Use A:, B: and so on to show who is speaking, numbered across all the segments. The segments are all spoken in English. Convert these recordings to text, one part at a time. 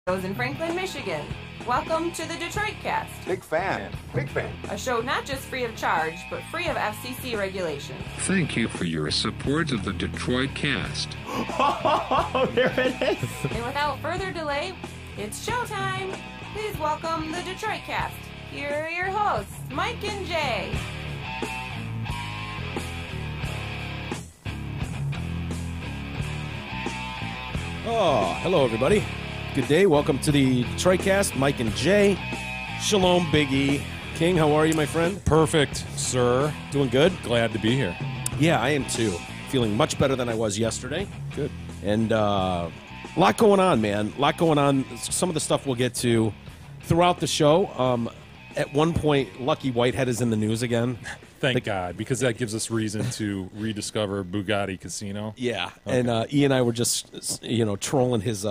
A: In Franklin, Michigan. Welcome to the Detroit Cast.
B: Big fan. Big fan.
A: A show not just free of charge, but free of FCC regulations.
C: Thank you for your support of the Detroit Cast.
D: Oh, there it is.
A: And without further delay, it's showtime. Please welcome the Detroit Cast. Here are your hosts, Mike and Jay.
E: Oh, hello everybody. Good day. Welcome to the Detroit Cast. Mike and Jay. Shalom, Big E. King, how are you, my friend?
F: Perfect, sir.
E: Doing good?
F: Glad to be here.
E: Yeah, I am too. Feeling much better than I was yesterday.
F: Good.
E: And a lot going on, man. A lot going on. Some of the stuff we'll get to throughout the show. At one point, Lucky Whitehead is in the news again.
F: Thank God, because that gives us reason to rediscover Boogotti Kasino.
E: Yeah,
F: Okay.
E: and E and I were just, trolling his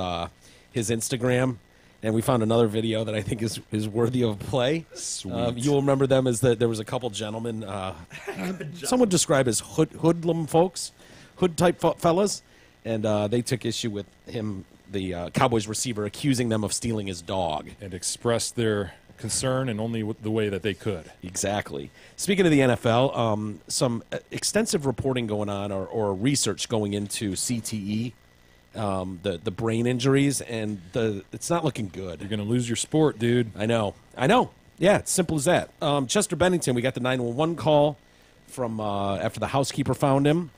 E: Instagram, and we found another video that I think is worthy of play.
F: Sweet.
E: You'll remember them as there was a couple gentlemen, some would describe as hoodlum folks, hood-type fellas, and they took issue with him, the Cowboys receiver, accusing them of stealing his dog.
F: And expressed their concern in only the way that they could.
E: Exactly. Speaking of the NFL, some extensive reporting going on or research going into CTE, the brain injuries, and it's not looking good.
F: You're going to lose your sport, dude.
E: I know. Yeah, it's simple as that. Chester Bennington, we got the 911 call from after the housekeeper found him.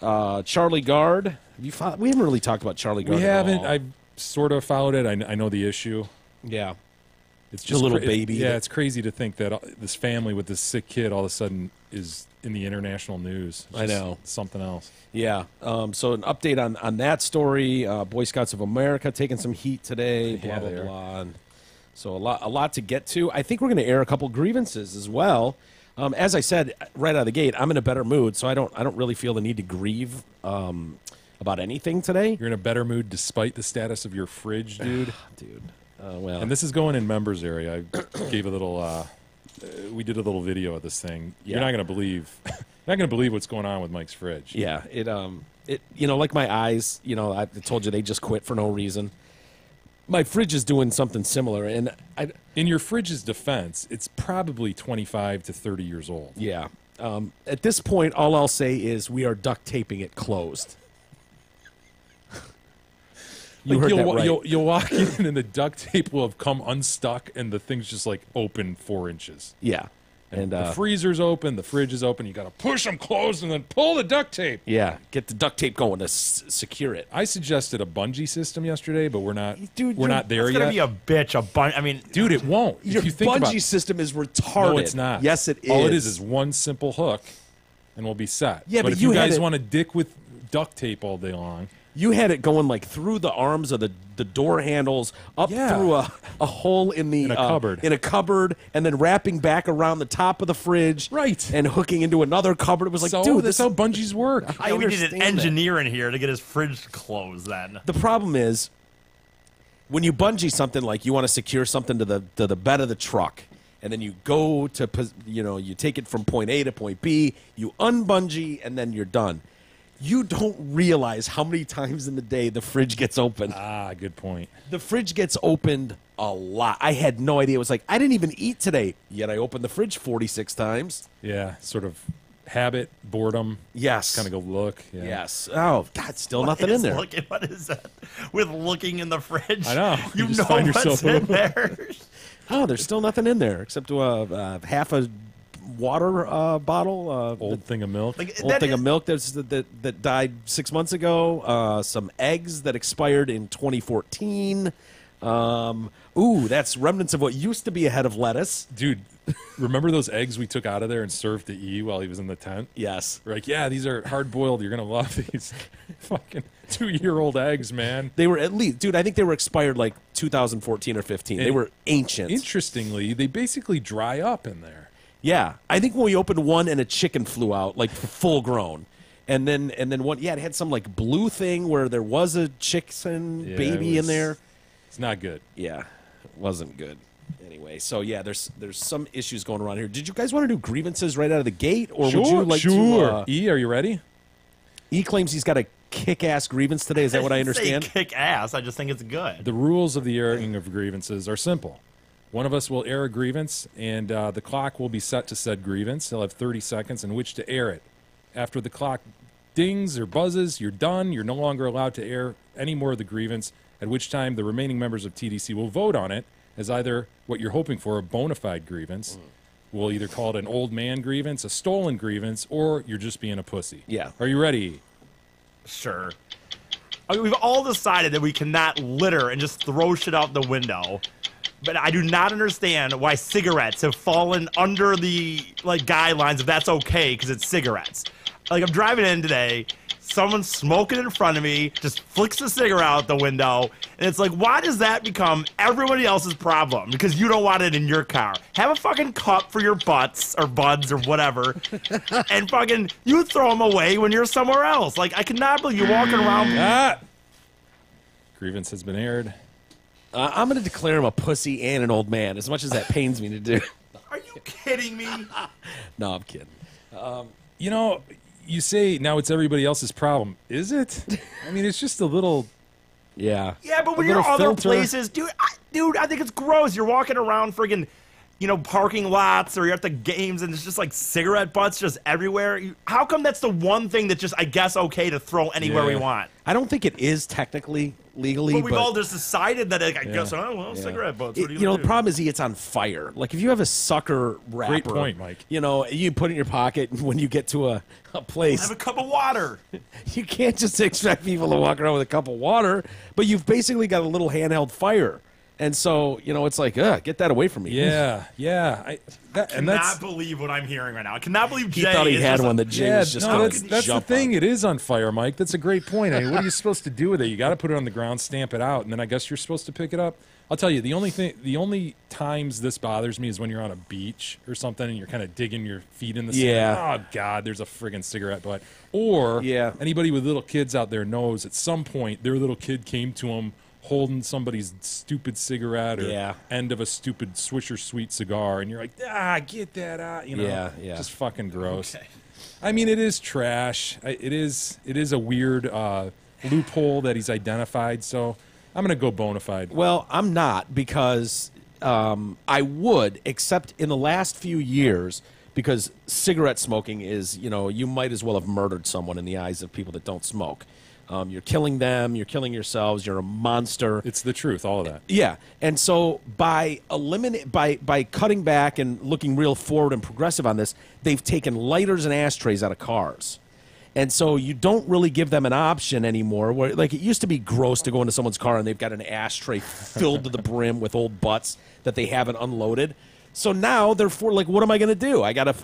E: Charlie Gard. We haven't really talked about Charlie Gard.
F: We
E: at
F: haven't.
E: all.
F: I've sort of followed it. I know the issue.
E: Yeah.
F: It's just
E: the little baby.
F: Yeah, it's crazy to think that this family with this sick kid all of a sudden is in the international news. It's
E: I
F: just
E: know.
F: something else.
E: Yeah. So an update on that story. Boy Scouts of America taking some heat today. Blah
F: Yeah,
E: blah
F: they are.
E: blah. And so a lot to get to. I think we're going to air a couple grievances as well. As I said right out of the gate, I'm in a better mood, so I don't really feel the need to grieve about anything today.
F: You're in a better mood despite the status of your fridge, dude.
E: Dude. Well.
F: And this is going in members area. I gave a little. We did a little video of this thing.
E: Yeah.
F: You're not going to believe. Not going to believe what's going on with Mike's fridge.
E: Yeah. It like my eyes. I told you they just quit for no reason. My fridge is doing something similar, and
F: In your fridge's defense, it's probably 25 to 30 years old.
E: yeah. At this point, all I'll say is we are duct taping it closed. You heard that right.
F: You'll walk in and the duct tape will have come unstuck and the thing's just like open 4 inches.
E: Yeah. And
F: The freezer's open, the fridge is open. You got to push them closed and then pull the duct tape.
E: yeah, get the duct tape going to secure it.
F: I suggested a bungee system yesterday, but we're not.
E: Dude,
F: we're not there
D: It's
F: yet.
D: gonna be a bitch. I mean,
F: Dude, it won't.
E: Your
F: if you think
E: bungee
F: about,
E: system is retarded.
F: no, it's not.
E: Yes, it is.
F: All it is one simple hook, and we'll be set.
E: Yeah, but
F: if
E: you
F: you
E: had
F: guys
E: it-
F: want to dick with duct tape all day long,
E: You had it going like through the arms of the door handles, up
F: Yeah.
E: through a hole in the
F: In a cupboard.
E: in a cupboard, and then wrapping back around the top of the fridge,
F: Right.
E: and hooking into another cupboard. It was like,
F: so
E: dude,
F: that's how bungees work.
E: I
D: we need an
E: understand that.
D: engineer in here to get his fridge closed. Then
E: The problem is when you bungee something, like you want to secure something to the bed of the truck, and then you go to you take it from point A to point B, you unbungee, and then you're done. You don't realize how many times in the day the fridge gets opened.
F: Ah, good point.
E: The fridge gets opened a lot. I had no idea. It was like, I didn't even eat today, yet I opened the fridge 46 times.
F: Yeah, sort of habit, boredom.
E: Yes.
F: Kind of go look. Yeah.
E: Yes. Oh, God, still nothing
D: What
E: in
D: is
E: there.
D: what is that? With looking in the fridge,
F: I know.
D: You
F: You just
D: know
F: find
D: what's
F: yourself
D: in there.
E: Oh, there's still nothing in there except half a water bottle.
F: Old thing of milk.
D: Like,
E: Old
D: that
E: thing
D: is-
E: of milk that died 6 months ago. Some eggs that expired in 2014. That's remnants of what used to be a head of lettuce.
F: Dude, remember those eggs we took out of there and served to E while he was in the tent?
E: Yes.
F: We're like, yeah, these are hard boiled. You're going to love these fucking 2-year-old eggs, man.
E: They were at least, dude, I think they were expired like 2014 or 15. They
F: And
E: were ancient.
F: Interestingly, they basically dry up in there.
E: Yeah. I think when we opened one and a chicken flew out, like full grown. And then one, yeah, it had some like blue thing where there was a chicken
F: Yeah,
E: baby
F: it
E: in
F: was-
E: there.
F: It's not good.
E: Yeah, it wasn't good. Anyway, so yeah, there's some issues going around here. Did you guys want to do grievances right out of the gate, or would you like to?
F: E, are you ready?
E: He claims he's got a kick-ass grievance today. Is that what I
D: didn't say
E: understand?
D: kick ass. I just think it's good.
F: The rules of the airing of grievances are simple. One of us will air a grievance, and the clock will be set to said grievance. They'll have 30 seconds in which to air it. After the clock dings or buzzes, you're done. You're no longer allowed to air any more of the grievance, at which time the remaining members of TDC will vote on it as either what you're hoping for, a bona fide grievance. We'll either call it an old man grievance, a stolen grievance, or you're just being a pussy.
E: Yeah.
F: Are you ready?
D: Sure. I mean, we've all decided that we cannot litter and just throw shit out the window. But I do not understand why cigarettes have fallen under the guidelines if that's okay because it's cigarettes. Like, I'm driving in today, someone's smoking in front of me, just flicks the cigarette out the window, and it's like, why does that become everybody else's problem? Because you don't want it in your car. Have a fucking cup for your butts or buds or whatever, and fucking you throw them away when you're somewhere else. Like, I cannot believe you're walking around.
F: Grievance has been aired.
E: I'm going to declare him a pussy and an old man, as much as that pains me to do.
D: Are you kidding me?
E: No, I'm kidding.
F: You know, you say now it's everybody else's problem. Is it? I mean, it's just a little.
E: Yeah.
D: Yeah, but when
F: A
D: you're
F: little
D: other
F: filter.
D: places, dude, I think it's gross. You're walking around friggin', parking lots or you're at the games and there's just like cigarette butts just everywhere. How come that's the one thing that's just, I guess, okay to throw anywhere we
F: Yeah.
D: want?
E: I don't think it is technically legally.
D: But we've all just decided that, I guess, cigarette butts. What are you gonna
E: The
D: do?
E: problem is it's on fire. Like, if you have a sucker wrapper,
F: Great point, Mike.
E: You put it in your pocket, and when you get to a place,
D: Have a cup of water.
E: you can't just expect people to walk around with a cup of water, but you've basically got a little handheld fire. And so, it's like, get that away from me.
F: Yeah. And that's
D: Cannot believe what I'm hearing right now. I cannot believe
E: He
D: Jay
E: thought he
D: is
E: had
D: just
E: one that Jay was just
F: no,
E: gonna
F: that's the
E: jump
F: thing.
E: on.
F: It is on fire, Mike. That's a great point. I mean, what are you supposed to do with it? You got to put it on the ground, stamp it out, and then I guess you're supposed to pick it up. I'll tell you, the only times this bothers me is when you're on a beach or something and you're kind of digging your feet in the sand.
E: Yeah.
F: Oh God, there's a friggin' cigarette butt. Or
E: Yeah.
F: anybody with little kids out there knows at some point their little kid came to them holding somebody's stupid cigarette or
E: Yeah.
F: end of a stupid Swisher Sweet cigar, and you're like, get that out.
E: Yeah.
F: Just fucking gross.
D: Okay.
F: I mean, it is trash. It is a weird loophole that he's identified. So I'm going to go bona fide.
E: Well, I'm not, because I would, except in the last few years, because cigarette smoking is, you might as well have murdered someone in the eyes of people that don't smoke. You're killing them. You're killing yourselves. You're a monster.
F: It's the truth, all of that.
E: Yeah, and so by cutting back and looking real forward and progressive on this, they've taken lighters and ashtrays out of cars. And so you don't really give them an option anymore. Where, like, it used to be gross to go into someone's car and they've got an ashtray filled to the brim with old butts that they haven't unloaded. So now they're what am I going to do? I got a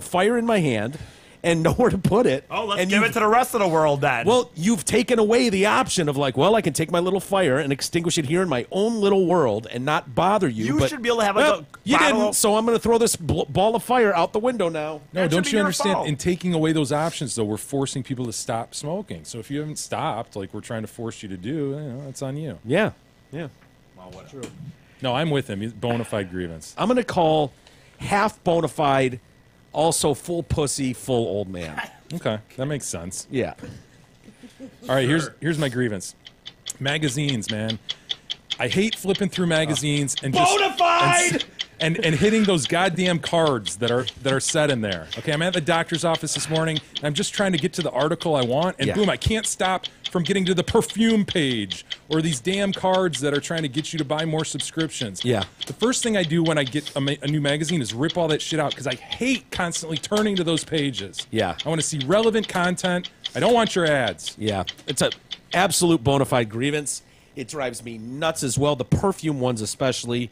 E: fire in my hand and nowhere to put it.
D: Oh, let's
E: and
D: give it to the rest of the world then.
E: Well, you've taken away the option of I can take my little fire and extinguish it here in my own little world and not bother you.
D: You
E: but,
D: should be able to have
E: you
D: bottle
E: didn't,
D: of-
E: so I'm going to throw this ball of fire out the window now.
F: No,
D: That should
F: don't
D: be
F: you
D: your
F: understand?
D: fault.
F: In taking away those options, though, we're forcing people to stop smoking. So if you haven't stopped, like we're trying to force you to do, it's on you.
E: Yeah.
D: Well, whatever.
F: No, I'm with him. He's bona fide grievance.
E: I'm going to call half bona fide, also full pussy, full old man.
F: Okay, that makes sense.
E: Yeah.
F: All right, here's my grievance. Magazines, man. I hate flipping through magazines and just
D: Bona fide!
F: and hitting those goddamn cards that are set in there. Okay, I'm at the doctor's office this morning and I'm just trying to get to the article I want, and
E: Yeah.
F: boom, I can't stop from getting to the perfume page or these damn cards that are trying to get you to buy more subscriptions.
E: Yeah.
F: The first thing I do when I get a new magazine is rip all that shit out because I hate constantly turning to those pages.
E: Yeah.
F: I want to see relevant content. I don't want your ads.
E: Yeah. It's a absolute bona fide grievance. It drives me nuts as well. The perfume ones especially.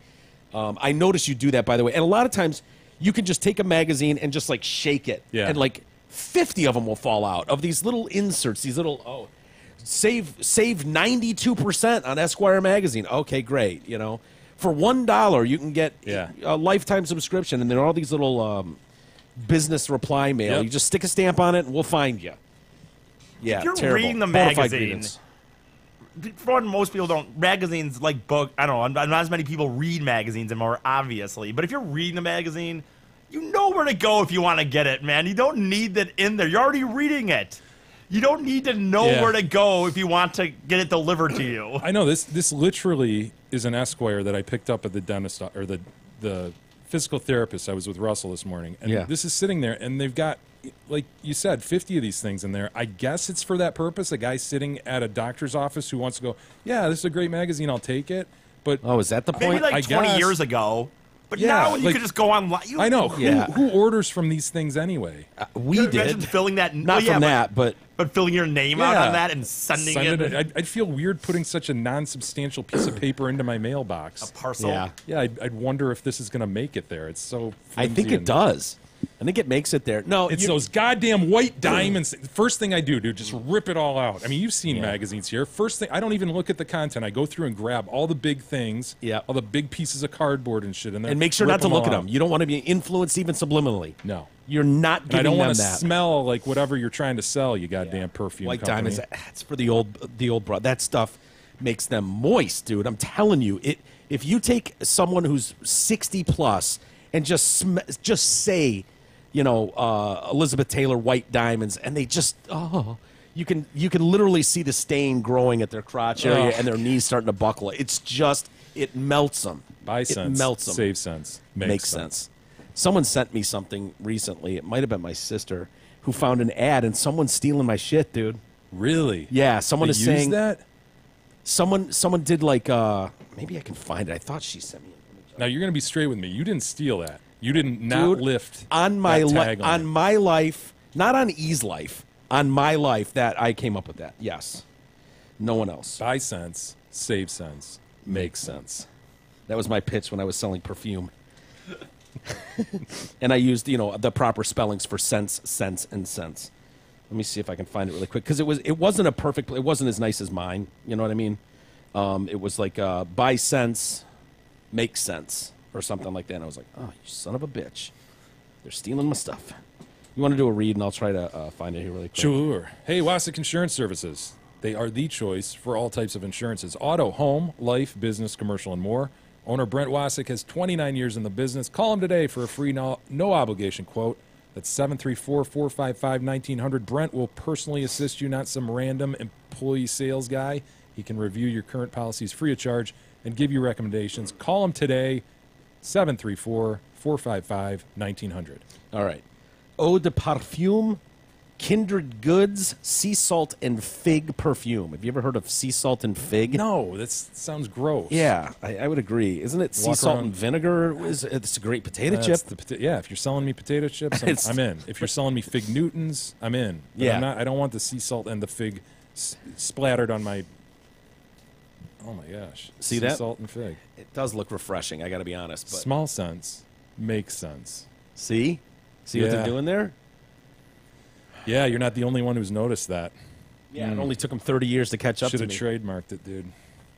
E: I notice you do that, by the way. And a lot of times you can just take a magazine and just shake it.
F: Yeah.
E: And 50 of them will fall out of these little inserts, these little, save 92% on Esquire magazine. Okay, great. For $1 you can get
F: Yeah.
E: a lifetime subscription, and there are all these little business reply mail.
F: Yep.
E: You just stick a stamp on it and we'll find you. Yeah,
D: If you're
E: terrible.
D: reading the
E: Bona fide
D: magazine,
E: grievance.
D: for most people don't, magazines like book, I don't know, not as many people read magazines anymore, obviously. But if you're reading a magazine, You know where to go if you want to get it, man. You don't need that in there. You're already reading it. You don't need to know where to go if you want to get it delivered to you.
F: I know this literally is an Esquire that I picked up at the dentist or the physical therapist. I was with Russell this morning, and this is sitting there, and they've got, like you said, 50 of these things in there. I guess it's for that purpose. A guy sitting at a doctor's office who wants to go, yeah, this is a great magazine. I'll take it. But
E: is that the point?
D: Maybe like
F: I
D: 20
F: guess.
D: years ago. But now you could just go online.
F: I know. Who orders from these things anyway?
E: We did.
D: Filling that.
E: Not from that, but
D: filling your name out on that and sending it.
F: I'd feel weird putting such a non-substantial piece of paper into my mailbox.
D: A parcel.
F: Yeah. I'd wonder if this is going to make it there. It's so.
E: I think it does. I think it makes it there. No,
F: it's those goddamn white diamonds. First thing I do, dude, just rip it all out. I mean, you've seen magazines here. First thing, I don't even look at the content. I go through and grab all the big things, all the big pieces of cardboard and shit in there.
E: And make sure not to look at them. You don't want to be influenced even subliminally.
F: No.
E: You're not giving them that.
F: I don't want to smell like whatever you're trying to sell, you goddamn perfume
E: White
F: company.
E: diamonds, that's for the old bro. That stuff makes them moist, dude. I'm telling you. If you take someone who's 60 plus and just say, Elizabeth Taylor white diamonds, and they just you can literally see the stain growing at their crotch area and their knees starting to buckle. It's just it melts them.
F: Buy sense,
E: melts them.
F: save sense, makes sense.
E: Someone sent me something recently. It might have been my sister who found an ad, and someone's stealing my shit, dude.
F: Really?
E: Yeah, someone is saying
F: that.
E: Someone did like maybe I can find it. I thought she sent me.
F: Now you're gonna be straight with me. You didn't steal that. You didn't lift
E: on my my life, not on E's life, on my life that I came up with that. Yes, no one else.
F: Buy sense, save sense, make sense.
E: That was my pitch when I was selling perfume, and I used the proper spellings for sense, and sense. Let me see if I can find it really quick because it wasn't a perfect. It wasn't as nice as mine. You know what I mean? It was like buy sense, make sense. Or something like that. And I was like, oh, you son of a bitch. They're stealing my stuff. You want to do a read, and I'll try to find it here really quick.
F: Sure. Hey, Wasik Insurance Services. They are the choice for all types of insurances. Auto, home, life, business, commercial, and more. Owner Brent Wasik has 29 years in the business. Call him today for a free no-obligation quote. That's 734-455-1900. Brent will personally assist you, not some random employee sales guy. He can review your current policies free of charge and give you recommendations. Call him today. 734-455-1900.
E: All right. Eau de Parfum, Kindred Goods, Sea Salt and Fig Perfume. Have you ever heard of sea salt and fig?
F: No, that sounds gross.
E: Yeah, I would agree. Isn't it sea salt and vinegar? It's a great potato chip.
F: If you're selling me potato chips, I'm in. If you're selling me Fig Newtons, I'm in. But I don't want the sea salt and the fig splattered on my... Oh my gosh!
E: See that?
F: Salt and fig.
E: It does look refreshing. I got to be honest. But
F: small sense makes sense.
E: See what they're doing there?
F: Yeah, you're not the only one who's noticed that.
E: Yeah, it only took them 30 years to catch up to me.
F: Should have trademarked it, dude.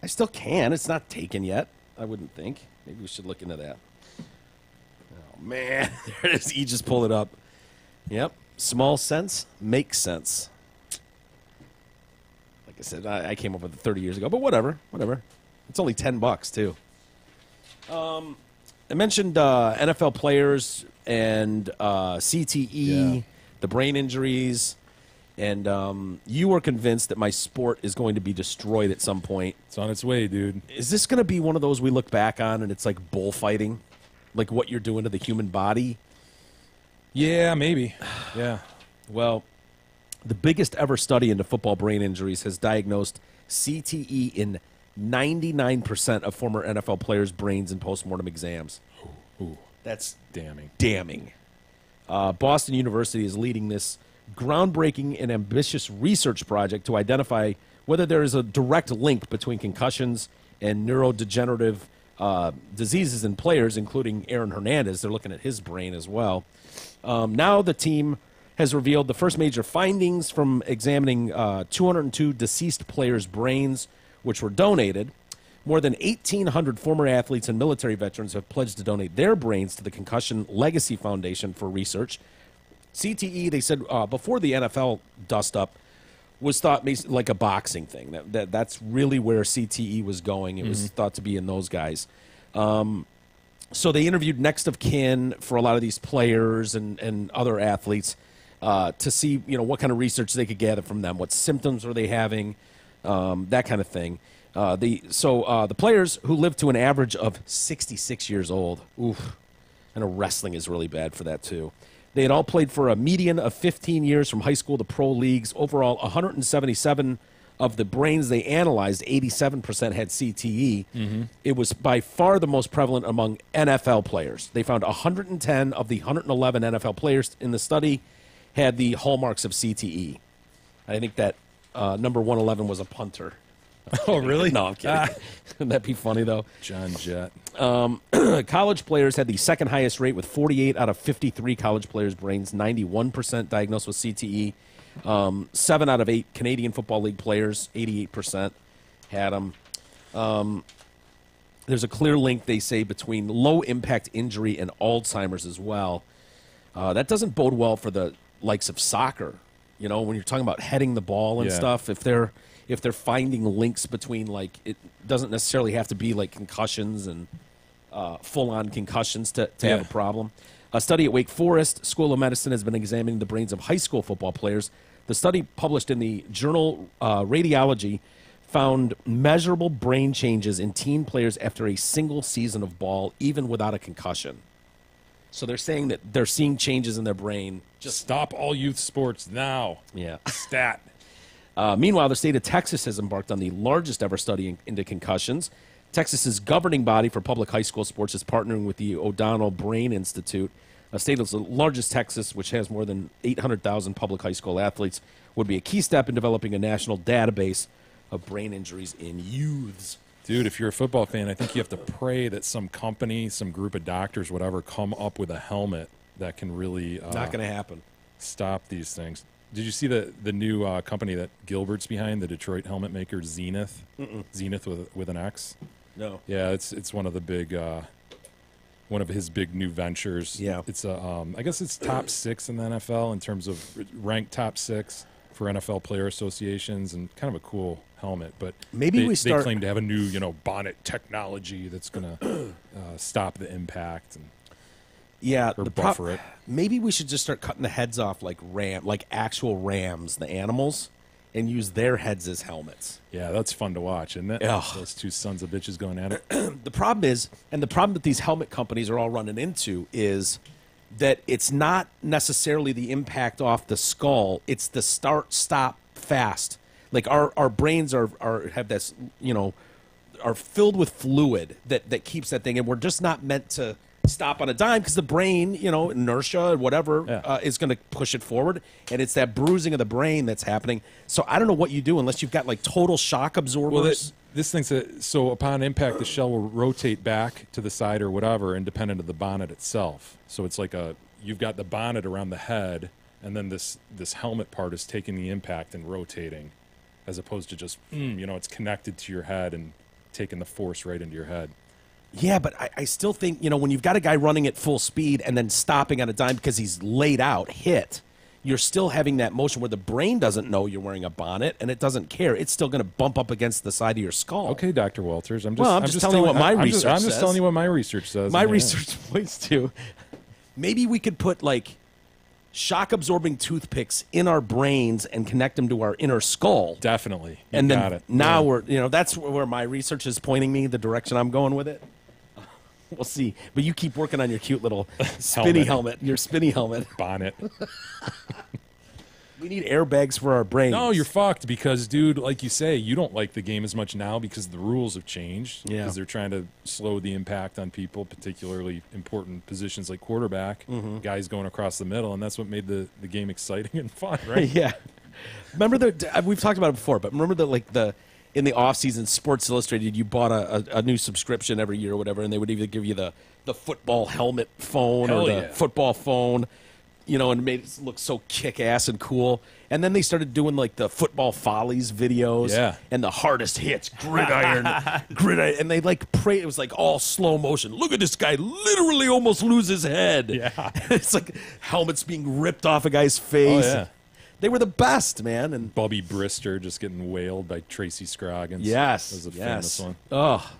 E: I still can. It's not taken yet. I wouldn't think. Maybe we should look into that. Oh man, there it is. He just pulled it up. Yep. Small sense makes sense. I said I came up with it 30 years ago, but whatever. It's only $10 too. I mentioned NFL players and CTE, the brain injuries, and you were convinced that my sport is going to be destroyed at some point.
F: It's on its way, dude.
E: Is this going to be one of those we look back on and it's like bullfighting, like what you're doing to the human body?
F: Yeah, maybe. Yeah.
E: Well, the biggest ever study into football brain injuries has diagnosed CTE in 99% of former NFL players' brains in postmortem exams.
F: Ooh.
E: That's
F: damning.
E: Boston University is leading this groundbreaking and ambitious research project to identify whether there is a direct link between concussions and neurodegenerative diseases in players, including Aaron Hernandez. They're looking at his brain as well. Now the team has revealed the first major findings from examining 202 deceased players' brains, which were donated. More than 1,800 former athletes and military veterans have pledged to donate their brains to the Concussion Legacy Foundation for research. CTE, they said before the NFL dust-up, was thought like a boxing thing. That's really where CTE was going. It was thought to be in those guys. So they interviewed next of kin for a lot of these players and other athletes to see, what kind of research they could gather from them. What symptoms are they having? That kind of thing. The players who lived to an average of 66 years old, oof, I know wrestling is really bad for that too. They had all played for a median of 15 years from high school to pro leagues. Overall, 177 of the brains they analyzed, 87% had CTE. Mm-hmm. It was by far the most prevalent among NFL players. They found 110 of the 111 NFL players in the study had the hallmarks of CTE. I think that number 111 was a punter.
F: Oh, really?
E: No, I'm kidding. Wouldn't that be funny, though?
F: John Jett.
E: College players had the second highest rate with 48 out of 53 college players' brains, 91% diagnosed with CTE. 7 out of 8 Canadian Football League players, 88%, had them. There's a clear link, they say, between low-impact injury and Alzheimer's as well. That doesn't bode well for the likes of soccer. When you're talking about heading the ball and stuff, if they're finding links between, like, it doesn't necessarily have to be like concussions and full-on concussions to have a problem. A study at Wake Forest School of Medicine has been examining the brains of high school football players. The study, published in the journal Radiology, found measurable brain changes in teen players after a single season of ball, even without a concussion. So they're saying that they're seeing changes in their brain.
F: Just stop all youth sports now.
E: Yeah.
F: Stat.
E: Meanwhile, the state of Texas has embarked on the largest ever study into concussions. Texas's governing body for public high school sports is partnering with the O'Donnell Brain Institute. A state of the largest Texas, which has more than 800,000 public high school athletes, would be a key step in developing a national database of brain injuries in youths.
F: Dude, if you're a football fan, I think you have to pray that some company, some group of doctors, whatever, come up with a helmet that can really
E: not going to happen.
F: Stop these things. Did you see the new company that Gilbert's behind, the Detroit helmet maker, Zenith?
E: Mm-mm.
F: Zenith with an X?
E: No.
F: Yeah, it's one of the big one of his big new ventures.
E: Yeah.
F: It's I guess it's top 6 in the NFL in terms of ranked top 6 for NFL player associations, and kind of a cool helmet. But
E: maybe
F: they claim to have a new bonnet technology that's going to stop the impact and or buffer it.
E: Maybe we should just start cutting the heads off like actual rams, the animals, and use their heads as helmets.
F: Yeah, that's fun to watch, isn't it?
E: Ugh.
F: Those two sons of bitches going at it.
E: The problem that these helmet companies are all running into is that it's not necessarily the impact off the skull, it's the start, stop, fast. Like our brains are have this, are filled with fluid that keeps that thing, and we're just not meant to stop on a dime because the brain, inertia or whatever is going to push it forward, and it's that bruising of the brain that's happening. So I don't know what you do unless you've got like total shock absorbers.
F: Well, this thing's so upon impact, the shell will rotate back to the side or whatever, independent of the bonnet itself. So it's like you've got the bonnet around the head, and then this helmet part is taking the impact and rotating, as opposed to just it's connected to your head and taking the force right into your head.
E: Yeah, but I still think, when you've got a guy running at full speed and then stopping on a dime because he's laid out, hit, you're still having that motion where the brain doesn't know you're wearing a bonnet and it doesn't care. It's still going to bump up against the side of your skull.
F: Okay, Dr. Walters. I'm just
E: telling you what my research says.
F: I'm just telling you what my research says.
E: My research points to maybe we could put like shock-absorbing toothpicks in our brains and connect them to our inner skull.
F: Definitely.
E: And then now we're, that's where my research is pointing me, the direction I'm going with it. We'll see. But you keep working on your cute little spinny helmet. Your spinny helmet.
F: Bonnet.
E: We need airbags for our brains.
F: No, you're fucked because, dude, like you say, you don't like the game as much now because the rules have changed.
E: Yeah.
F: Because they're trying to slow the impact on people, particularly important positions like quarterback, guys going across the middle, and that's what made the game exciting and fun, right?
E: Yeah. Remember we've talked about it before, but remember in the off-season, Sports Illustrated, you bought a new subscription every year or whatever, and they would either give you the football helmet phone or the football phone, and it made it look so kick-ass and cool. And then they started doing, like, the Football Follies videos and the hardest hits, gridiron, and they, like, it was, like, all slow motion. Look at this guy literally almost lose his head.
F: Yeah.
E: It's like helmets being ripped off a guy's face.
F: Oh, yeah.
E: They were the best, man. And
F: Bubby Brister just getting wailed by Tracy Scroggins.
E: Yes.
F: That was a famous one.
E: Oh,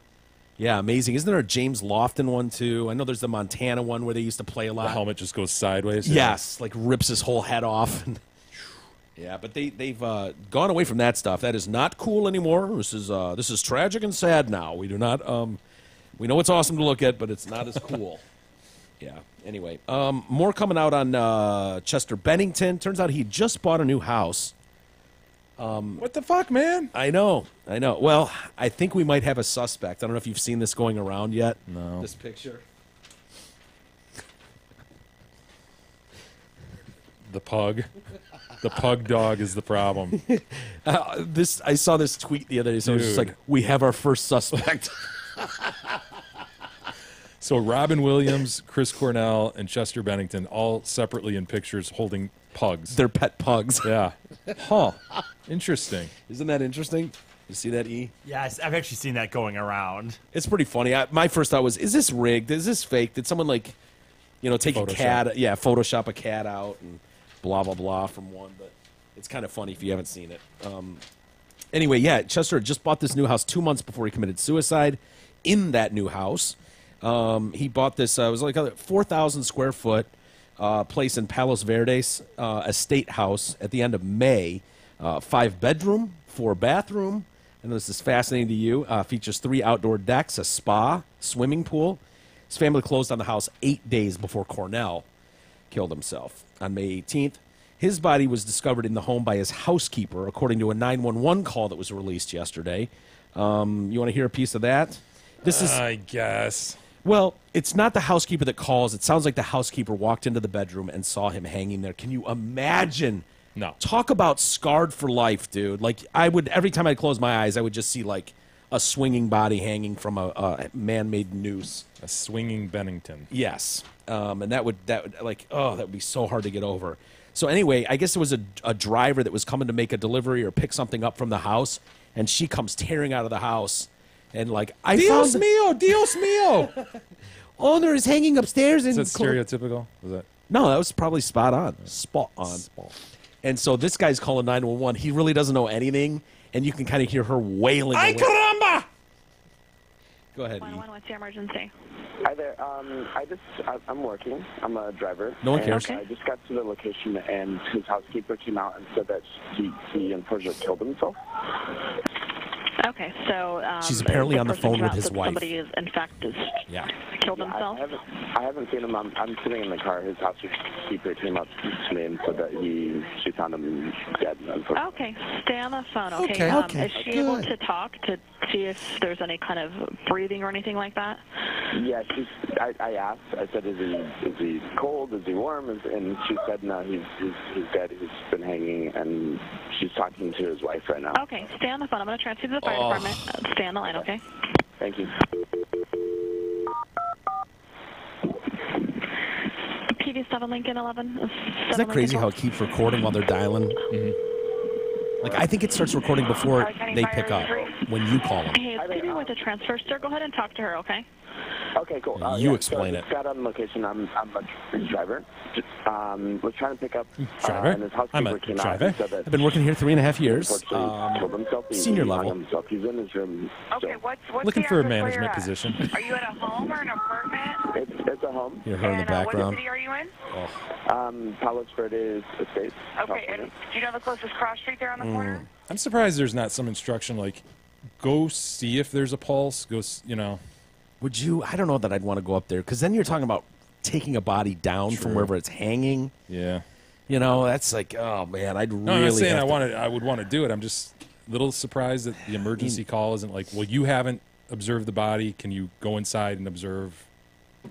E: Yeah, amazing. Isn't there a James Lofton one, too? I know there's the Montana one where they used to play a lot.
F: The helmet just goes sideways.
E: Yes, like rips his whole head off. Yeah, but they've gone away from that stuff. That is not cool anymore. This is tragic and sad now. We do not. We know it's awesome to look at, but it's not as cool. Yeah. Anyway, more coming out on Chester Bennington. Turns out he just bought a new house.
F: What the fuck, man?
E: I know. Well, I think we might have a suspect. I don't know if you've seen this going around yet.
F: No.
E: This picture.
F: The pug. The pug dog is the problem.
E: I saw this tweet the other day. So it was just like, we have our first suspect.
F: So Robin Williams, Chris Cornell, and Chester Bennington all separately in pictures holding pugs.
E: They're pet pugs.
F: Yeah. Huh. Interesting.
E: Isn't that interesting? You see that, E?
D: Yes, I've actually seen that going around.
E: It's pretty funny. My first thought was, is this rigged? Is this fake? Did someone take
F: Photoshop.
E: a cat? Yeah, Photoshop a cat out and blah, blah, blah from one. But it's kind of funny if you haven't seen it. Anyway, yeah, Chester had just bought this new house 2 months before he committed suicide. In that new house, he bought this, it was like a 4,000 square foot place in Palos Verdes, estate house at the end of May. 5 bedroom, 4 bathroom. I know this is fascinating to you. Features 3 outdoor decks, a spa, swimming pool. His family closed on the house 8 days before Cornell killed himself. On May 18th, his body was discovered in the home by his housekeeper, according to a 911 call that was released yesterday. You want to hear a piece of that?
F: I guess.
E: Well, it's not the housekeeper that calls. It sounds like the housekeeper walked into the bedroom and saw him hanging there. Can you imagine?
F: No.
E: Talk about scarred for life, dude. Like, I would, every time I'd close my eyes, I would just see, like, a swinging body hanging from a man-made noose.
F: A swinging Bennington.
E: Yes. And that would be so hard to get over. So anyway, I guess it was a driver that was coming to make a delivery or pick something up from the house, and she comes tearing out of the house. And like,
F: Dios mío!
E: Owner is hanging upstairs.
F: Is that stereotypical? Was that?
E: No, that was probably spot on. Spot on. And so this guy's calling 911. He really doesn't know anything, and you can kind of hear her wailing.
F: Ay, caramba!
E: Go ahead.
B: 911, what's your emergency?
G: Hi there. I'm working. I'm a driver.
E: No one cares.
B: Okay.
G: I just got to the location, and his housekeeper came out and said that he unfortunately killed himself.
B: Okay, so
E: She's apparently on the phone with his wife.
B: Somebody is, in fact, killed himself.
G: I haven't seen him. I'm sitting in the car. His housekeeper came up to me and said that she found him dead.
B: Okay, stay on the phone. Okay.
E: Okay,
B: is she able to talk to see if there's any kind of breathing or anything like that?
G: Yeah, I asked. I said, "Is he cold? Is he warm?" And she said, "No, he's dead. He's been hanging." And she's talking to his wife right now.
B: Okay, stay on the phone. I'm going to transfer to the fire department. Stay on the line, okay?
G: Thank you.
B: PD7 Lincoln 11.
E: Isn't that crazy how it keeps recording while they're dialing? Mm-hmm. Like, I think it starts recording before they pick up when you call them.
B: Hey, it's me with the transfer, sir. Go ahead and talk to her, okay?
G: Okay, cool.
E: You explain it.
G: I got on location. I'm a driver. Was trying to pick up.
F: Driver?
G: And his housekeeper
F: I'm a
G: came
F: driver.
G: out and said that
E: I've been working here 3.5 years.
G: unfortunately killed himself.
E: Senior
G: He hung
E: level.
G: himself. He's in his room.
H: Okay, what's
F: Looking
H: the
F: for a
H: address where
F: management
H: you're at?
F: position.
H: Are you at a home or an apartment?
G: It's a home.
E: You hear her in the
H: And what
E: background.
H: city are you in?
G: Palos Verdes Estate.
H: Okay, and do you know the closest cross street there on the corner?
F: I'm surprised there's not some instruction like, go see if there's a pulse.
E: Would you? I don't know that I'd want to go up there, because then you're talking about taking a body down from
F: True.
E: wherever it's hanging.
F: Yeah.
E: You know, that's like, oh man, I'd really.
F: No, I'm not saying
E: have to-
F: I would want to do it. I'm just a little surprised that the emergency call isn't like, well, you haven't observed the body. Can you go inside and observe?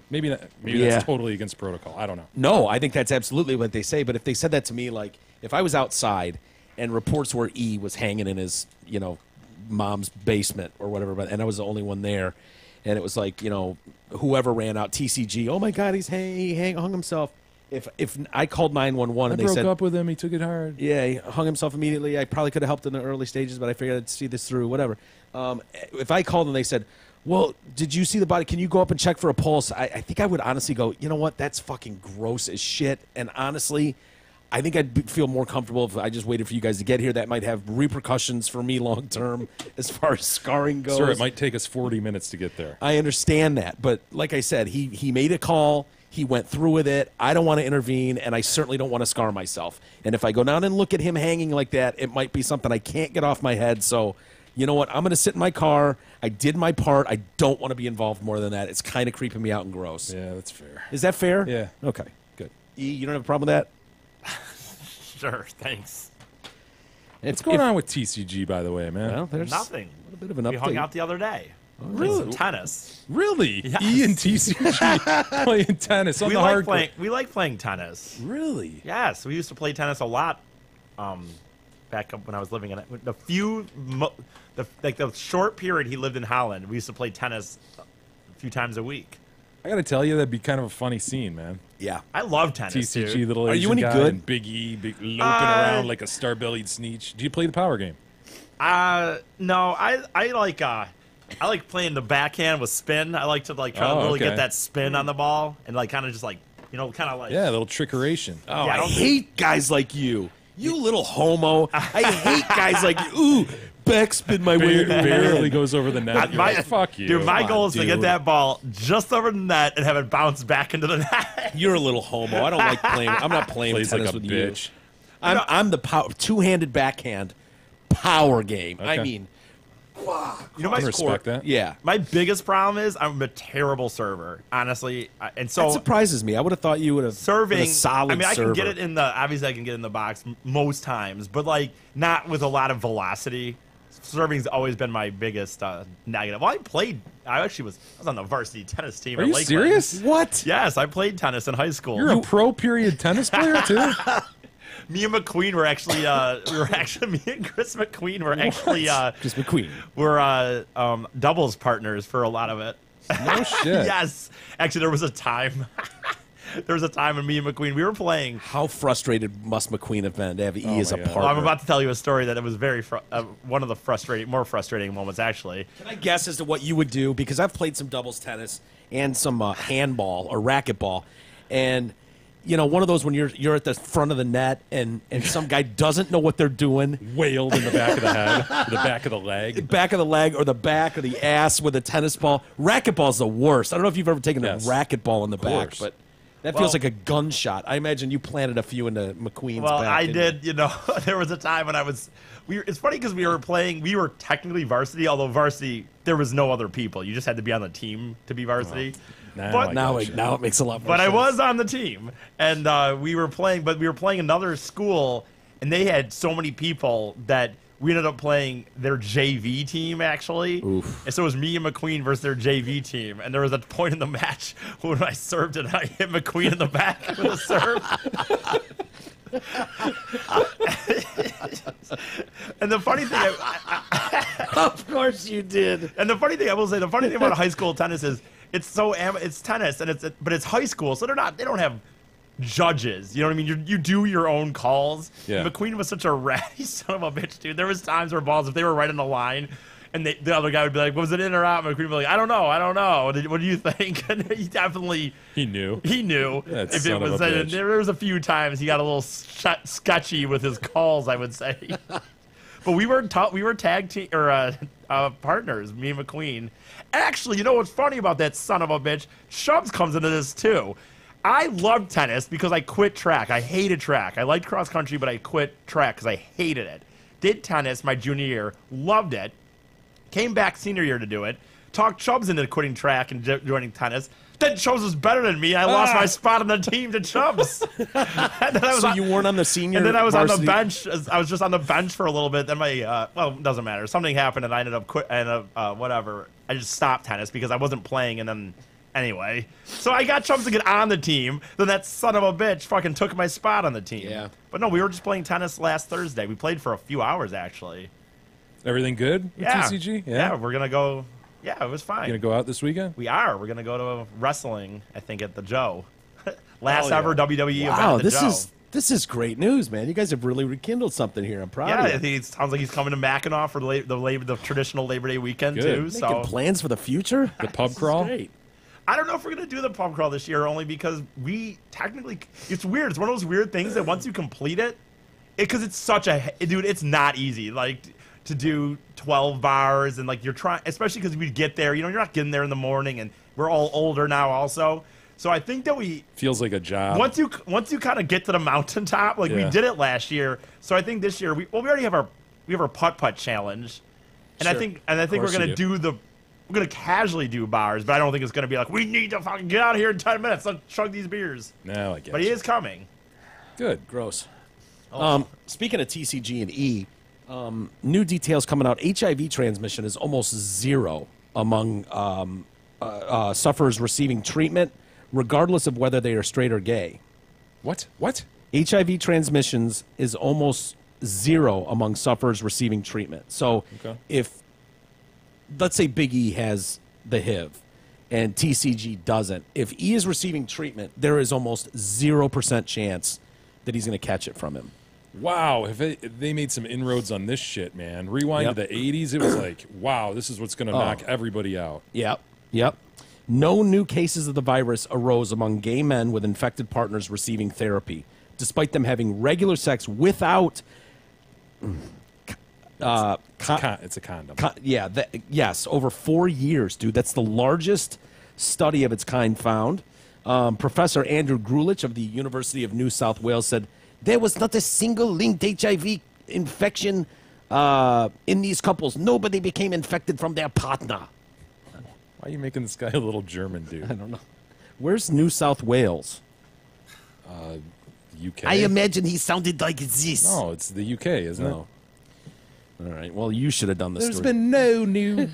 F: Maybe that's totally against protocol. I don't know.
E: No, I think that's absolutely what they say. But if they said that to me, like if I was outside and reports where E was hanging in his, mom's basement or whatever, and I was the only one there, and it was like, whoever ran out, TCG, oh my God, he hung himself. If I called 911 and they
F: broke
E: said,
F: up with him, he took it hard.
E: yeah, he hung himself immediately, I probably could have helped in the early stages, but I figured I'd see this through, whatever. If I called and they said, well, did you see the body? Can you go up and check for a pulse? I think I would honestly go, you know what? That's fucking gross as shit. And honestly, I think I'd feel more comfortable if I just waited for you guys to get here. That might have repercussions for me long term as far as scarring goes.
F: Sir, it might take us 40 minutes to get there.
E: I understand that, but like I said, he made a call. He went through with it. I don't want to intervene, and I certainly don't want to scar myself. And if I go down and look at him hanging like that, it might be something I can't get off my head. So, you know what? I'm going to sit in my car. I did my part. I don't want to be involved more than that. It's kind of creeping me out and gross.
F: Yeah, that's fair.
E: Is that fair?
F: Yeah.
E: Okay, good. E, you don't have a problem with that?
D: Sure, thanks.
F: What's going on with TCG, by the way, man?
E: Well, there's
D: Nothing.
E: a little bit of an
D: We hung
E: update.
D: out the other day.
F: Really?
D: Played some tennis.
F: Really?
D: Yes.
F: E and TCG playing tennis on
D: We
F: the
D: like
F: hardcore.
D: playing tennis.
E: Really?
D: Yes, we used to play tennis a lot. Back up when I was living in it. The short period he lived in Holland, we used to play tennis a few times a week.
F: I got to tell you, that'd be kind of a funny scene, man.
E: Yeah.
D: I love tennis.
F: TCG,
D: dude.
F: little
E: Are
F: Asian
E: you any
F: guy,
E: good?
F: and Big E, loping around like a star-bellied sneetch. Do you play the power game?
D: No, I like playing the backhand with spin. I like to try to really
F: okay.
D: get that spin on the ball and kind of just kind of like
F: Yeah, a little trickeration.
E: Oh,
D: Yeah, I
E: I
D: don't
E: hate guys like you. You little homo. I hate guys like you. Ooh, backspin my way.
F: Barely goes over the net. You're
D: My-
F: like, fuck you.
D: Dude, my
E: Come
D: goal
E: on,
D: is to get
E: dude.
D: that ball just over the net and have it bounce back into the net.
E: You're a little homo. I don't like playing. I'm not playing
F: Plays
E: tennis
F: like a
E: with
F: bitch.
E: you. I'm the two-handed backhand power game. I
F: Okay.
E: mean,
D: You know,
F: I respect that.
E: yeah.
D: My biggest problem is I'm a terrible server, honestly. And so
E: That surprises me. I would have thought you would have
D: serving,
E: been a solid
D: I mean, I
E: server.
D: can get it in the obviously I can get it in the box most times, but not with a lot of velocity. Serving's always been my biggest negative. Well, I actually was on the varsity tennis team.
F: Are
D: at
F: you
D: Lakeland.
F: serious?
E: What?
D: Yes, I played tennis in high school.
F: You're a pro period tennis player, too?
D: Me and McQueen were actually me and Chris McQueen were actually
E: Just McQueen.
D: we're doubles partners for a lot of it.
F: No shit.
D: Yes, actually there was a time. There was a time when me and McQueen we were playing.
E: How frustrated must McQueen have been to have E as a
F: my God.
E: partner?
D: Well, I'm about to tell you a story that it was very one of the more frustrating moments actually.
E: Can I guess as to what you would do? Because I've played some doubles tennis and some handball or racquetball, and one of those when you're at the front of the net and some guy doesn't know what they're doing,
F: Wailed in the back of the head, the back of the leg.
E: back of the leg or the back or the ass with a tennis ball. Racquetball's the worst. I don't know if you've ever taken
F: Yes.
E: a racquetball in the back,
F: course.
E: but that feels
D: Well-
E: like a gunshot. I imagine you planted a few into McQueen's
D: Well,
E: back.
D: I
E: didn't
D: did. There was a time when it's funny because we were playing. We were technically varsity, although varsity there was no other people. You just had to be on the team to be varsity.
F: Now
D: But-
F: I
E: Now
F: gotcha.
E: it makes a lot more
D: But I
E: sense.
D: was on the team, and we were playing another school, and they had so many people that we ended up playing their JV team, actually.
E: Oof.
D: And so it was me and McQueen versus their JV team, and there was a point in the match when I served and I hit McQueen in the back with a serve. And the funny thing,
E: Of course you did.
D: and the funny thing I will say, the funny thing about high school tennis is it's tennis, and but it's hthey don't have judges. You know what I mean? You do your own calls.
F: Yeah.
D: McQueen was such a ratty son of a bitch, dude. There was times where balls, if they were right on the line, and the other guy would be like, "Was it in or out?" McQueen would be like, "I don't know. What do you think?" And
F: He knew.
D: he knew
F: That
D: if it
F: son of
D: was.
F: a bitch.
D: There was a few times he got a little sketchy with his calls, I would say. But we were tag team or partners, me and McQueen. Actually, you know what's funny about that son of a bitch? Shubs comes into this too. I loved tennis because I quit track. I hated track. I liked cross country, but I quit track because I hated it. Did tennis my junior year, loved it. Came back senior year to do it. Talked Chubbs into quitting track and joining tennis. Then Chubbs was better than me. I lost my spot on the team to Chubbs. And then I was
E: So you weren't on the senior
D: and then I was on the
E: varsity-
D: bench. I was just on the bench for a little bit. Then my it doesn't matter. Something happened, and I ended up whatever. I just stopped tennis because I wasn't playing. And then anyway, so I got Chubbs to get on the team. Then that son of a bitch fucking took my spot on the team.
E: Yeah.
D: But no, we were just playing tennis last Thursday. We played for a few hours actually.
F: Everything good with
D: Yeah.
F: TCG?
D: Yeah, we're gonna go. Yeah, it was fine.
F: You gonna go out this weekend?
D: We are. We're gonna go to wrestling. I think at the Joe. Last
F: yeah.
D: ever WWE
E: Wow,
D: event. At the Joe.
E: this is great news, man. You guys have really rekindled something here. I'm proud
D: Yeah,
E: of
D: I
E: you.
D: think it sounds like he's coming to Mackinac for the traditional Labor Day weekend
F: Good.
D: too.
E: Making
D: So
E: plans for the future.
F: The pub
E: This is
F: crawl?
E: great.
D: I don't know if we're going to do the pub crawl this year, only because we technically, it's weird. It's one of those weird things that once you complete it, because it's such a, dude, it's not easy. Like, to do 12 bars and like you're trying, especially because we get there, you know, you're not getting there in the morning, and we're all older now also. So I think that
F: feels like a job.
D: Once you kind of get to the mountaintop, like we did it last year. So I think this year we already have our putt challenge, and
E: Sure.
D: I think we're gonna we're gonna casually do bars, but I don't think it's gonna be like we need to fucking get out of here in 10 minutes. Let's chug these beers.
F: No, I guess.
D: But he is coming.
F: Good.
E: Gross. Speaking of TCG and E, new details coming out. HIV transmission is almost zero among sufferers receiving treatment, regardless of whether they are straight or gay.
F: What?
E: HIV transmissions is almost zero among sufferers receiving treatment. So if, let's say Big E has the HIV and TCG doesn't, if E is receiving treatment, there is almost 0% chance that he's going to catch it from him.
F: Wow, if they made some inroads on this shit, man. Rewind to the 80s, it was like, wow, this is what's going to knock everybody out.
E: Yep. No new cases of the virus arose among gay men with infected partners receiving therapy, despite them having regular sex without...
F: It's a condom.
E: Yes, over 4 years, dude. That's the largest study of its kind found. Professor Andrew Grulich of the University of New South Wales said, there was not a single linked HIV infection in these couples. Nobody became infected from their partner.
F: Why are you making this guy a little German, dude?
E: I don't know. Where's New South Wales?
F: UK?
E: I imagine he sounded like this.
F: No, it's the UK, isn't it?
E: All right. Well, you should have done this.
F: There's been no new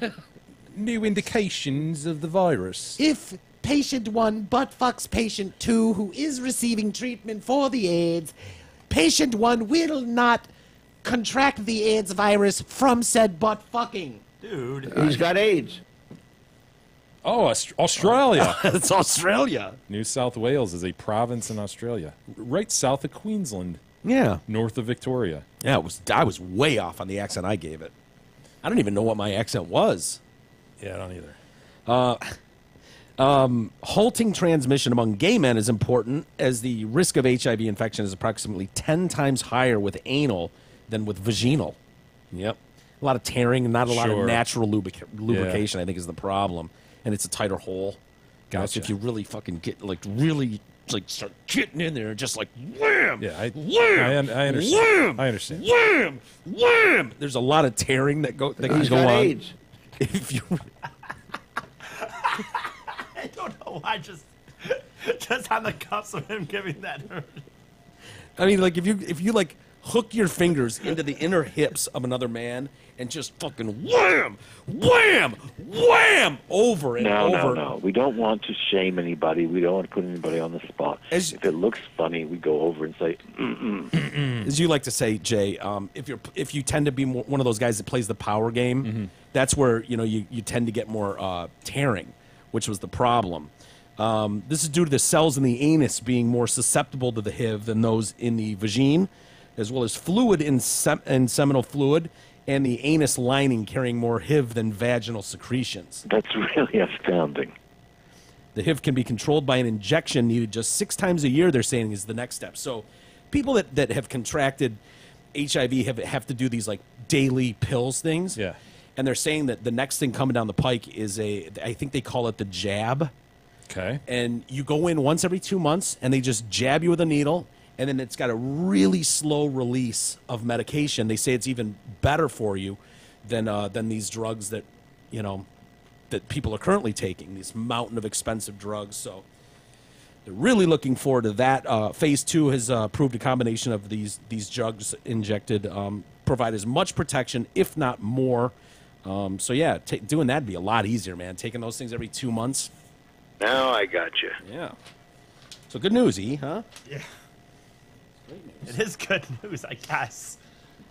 F: indications of the virus.
I: If patient 1 butt fucks patient 2 who is receiving treatment for the AIDS, patient 1 will not contract the AIDS virus from said butt fucking.
D: Dude.
J: He's got AIDS.
F: Oh, Australia.
E: It's Australia.
F: New South Wales is a province in Australia, right south of Queensland.
E: Yeah.
F: North of Victoria.
E: Yeah, I was way off on the accent I gave it. I don't even know what my accent was.
F: Yeah, I don't either.
E: Halting transmission among gay men is important, as the risk of HIV infection is approximately 10 times higher with anal than with vaginal. Yep. A lot of tearing and not a lot of natural lubrication, I think, is the problem. And it's a tighter hole.
F: Gotcha.
E: So if you really fucking get, really start getting in there and just like, wham!
F: Yeah, I
E: Wham!
F: understand. I understand.
E: Wham! Wham! There's a lot of tearing that can go on.
J: AIDS.
E: If you...
D: I don't know why, just on the cuffs of him giving that.
E: I mean, like, if you like hook your fingers into the inner hips of another man and just fucking wham, wham, wham over and over.
J: No. We don't want to shame anybody. We don't want to put anybody on the spot. If it looks funny, we go over and say,
E: As you like to say, Jay, if you tend to be one of those guys that plays the power game, that's where you tend to get more tearing, which was the problem. This is due to the cells in the anus being more susceptible to the HIV than those in the vagine, as well as fluid in seminal fluid, and the anus lining carrying more HIV than vaginal secretions.
J: That's really astounding.
E: The HIV can be controlled by an injection needed just 6 times a year, they're saying, is the next step. So people that have contracted HIV have to do these like daily pills things.
F: Yeah.
E: And they're saying that the next thing coming down the pike is I think they call it the jab.
F: Okay.
E: And you go in once every 2 months, and they just jab you with a needle, and then it's got a really slow release of medication. They say it's even better for you than these drugs that that people are currently taking, these mountain of expensive drugs. So they're really looking forward to that. Phase 2 has proved a combination of these drugs injected provide as much protection, if not more. So yeah, doing that would be a lot easier, man. Taking those things every 2 months.
J: Now I got you.
E: Yeah. So good news, E, huh?
D: Yeah. It is good news, I guess.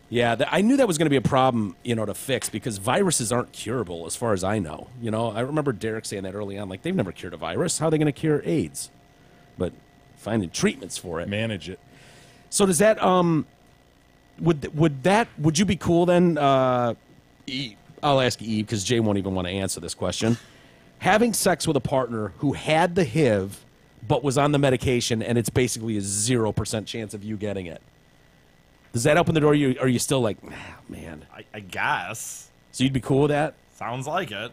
E: Yeah, I knew that was going to be a problem, to fix, because viruses aren't curable, as far as I know. I remember Derek saying that early on, like, they've never cured a virus. How are they going to cure AIDS? But finding treatments for it.
F: Manage it.
E: So does that, would you be cool then, E? I'll ask E, because Jay won't even want to answer this question. having sex with a partner who had the HIV but was on the medication, and it's basically a 0% chance of you getting it. Does that open the door? Are you still like, man?
D: I guess.
E: So you'd be cool with that?
D: Sounds like it.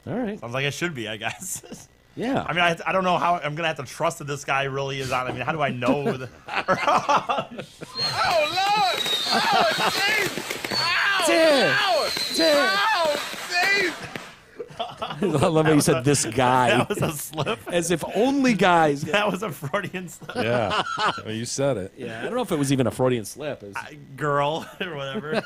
E: All right.
D: Sounds like I should be, I guess.
E: Yeah.
D: I mean, I don't know how I'm going to have to trust that this guy really is on. I mean, how do I know?
K: Oh, Lord! Oh, jeez!
E: I love how you said this guy.
D: That was a slip.
E: As if only guys.
D: That was a Freudian slip.
F: Yeah. Well, you said it.
E: Yeah. I don't know if it was even a Freudian slip. It was...
D: Girl or whatever.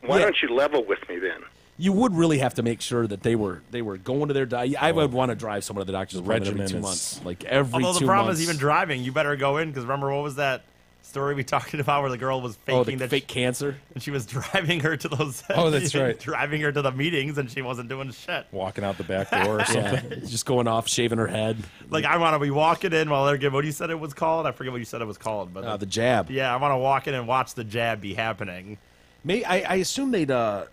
K: Why don't you level with me then?
E: You would really have to make sure that they were going to their doctor. I would want to drive someone to the doctor's appointment every 2 months. Like every 2 months.
D: Although the problem is even driving, you better go in, because remember what was that story we talked about where the girl was faking
E: the fake cancer?
D: And she was driving her to those
F: Oh, that's right.
D: driving her to the meetings, and she wasn't doing shit.
F: Walking out the back door or something.
E: Yeah, just going off, shaving her head.
D: Like, I want to be walking in while they're giving, what you said it was called? I forget what you said it was called. But
E: the jab.
D: Yeah, I want to walk in and watch the jab be happening.
E: I assume they'd, at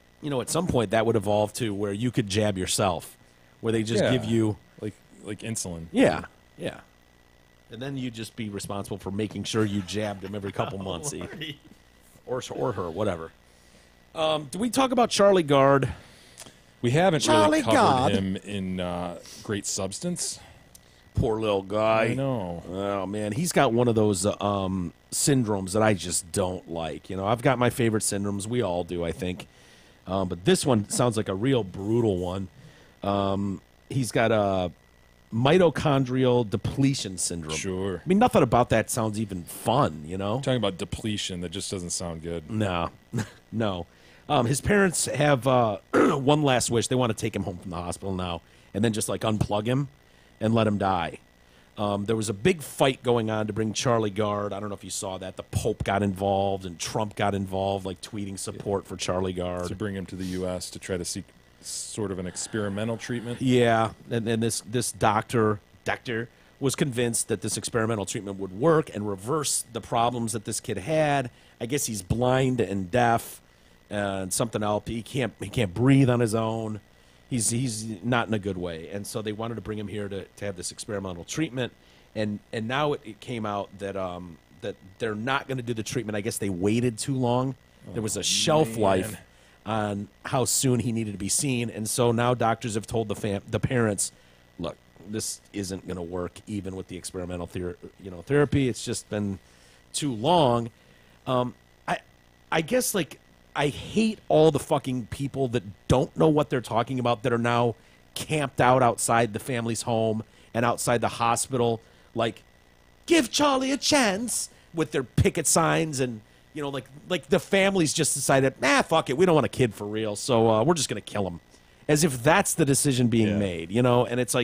E: some point that would evolve to where you could jab yourself, where they just give you...
F: Like insulin.
E: Yeah, yeah. And then you'd just be responsible for making sure you jabbed him every couple months. Or her, whatever. Do we talk about Charlie Gard?
F: We haven't
I: Charlie
F: really covered
I: Gard.
F: him in great substance.
E: Poor little guy.
F: I know.
E: Oh, man. He's got one of those syndromes that I just don't like. You know, I've got my favorite syndromes. We all do, I think. But this one sounds like a real brutal one. He's got a mitochondrial depletion syndrome.
F: Sure.
E: I mean, nothing about that sounds even fun, you know?
F: Talking about depletion, that just doesn't sound good.
E: No. No. His parents have one last wish. They want to take him home from the hospital now and then just, unplug him and let him die. There was a big fight going on to bring Charlie Gard. I don't know if you saw that. The Pope got involved and Trump got involved, tweeting support for Charlie Gard.
F: To bring him to the U.S. to try to seek sort of an experimental treatment.
E: Yeah, and this doctor was convinced that this experimental treatment would work and reverse the problems that this kid had. I guess he's blind and deaf and something else. He can't breathe on his own. He's not in a good way. And so they wanted to bring him here to have this experimental treatment. And now it came out that that they're not going to do the treatment. I guess they waited too long. There was a shelf life on how soon he needed to be seen. And so now doctors have told the parents, look, this isn't going to work even with the experimental therapy. It's just been too long. I guess, I hate all the fucking people that don't know what they're talking about that are now camped out outside the family's home and outside the hospital. Give Charlie a chance with their picket signs and, the family's just decided, fuck it, we don't want a kid for real, so we're just going to kill him. As if that's the decision being made, And it's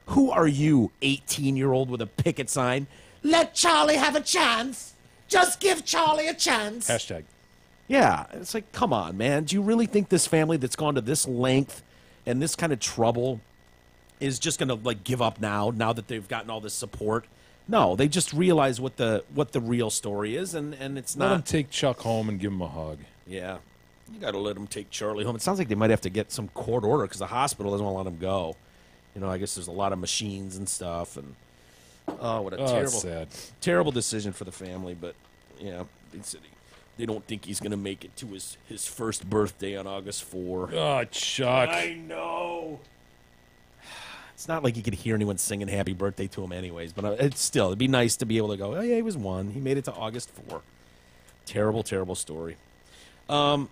E: who are you, 18-year-old with a picket sign?
I: Let Charlie have a chance. Just give Charlie a chance.
F: Hashtag.
E: Yeah, it's come on, man. Do you really think this family that's gone to this length and this kind of trouble is just going to, give up now that they've gotten all this support? No, they just realize what the real story is, and it's not.
F: Let him take Chuck home and give him a hug.
E: Yeah, you got to let him take Charlie home. It sounds like they might have to get some court order because the hospital doesn't want to let him go. I guess there's a lot of machines and stuff, and what a terrible decision for the family. But yeah, they don't think he's going to make it to his first birthday on August 4.
F: Oh, Chuck.
E: I know. It's not like you could hear anyone singing happy birthday to him anyways, but it'd be nice to be able to go, oh, yeah, he was 1. He made it to August 4. Terrible, terrible story.
F: Hold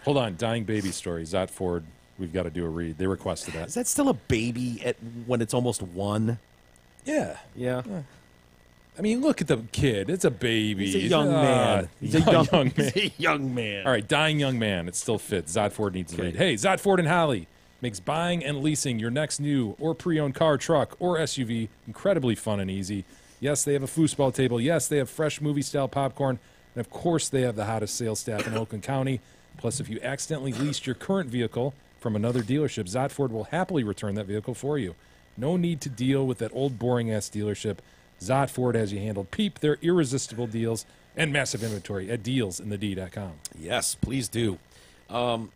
F: on. Dying baby story. Zot Ford, we've got to do a read. They requested that.
E: Is that still a baby when it's almost 1?
F: Yeah.
E: Yeah.
F: I mean, look at the kid. It's a baby.
E: He's a young man.
F: He's a young man.
E: He's a young man.
F: All right, dying young man. It still fits. Zot Ford needs to read. Hey, Zot Ford and Holly makes buying and leasing your next new or pre-owned car, truck, or SUV incredibly fun and easy. Yes, they have a foosball table. Yes, they have fresh movie-style popcorn. And, of course, they have the hottest sales staff in Oakland County. Plus, if you accidentally leased your current vehicle from another dealership, Zot Ford will happily return that vehicle for you. No need to deal with that old boring-ass dealership. Zot Ford has you handled. Peep their irresistible deals and massive inventory at dealsinthed.com.
E: Yes, please do. God,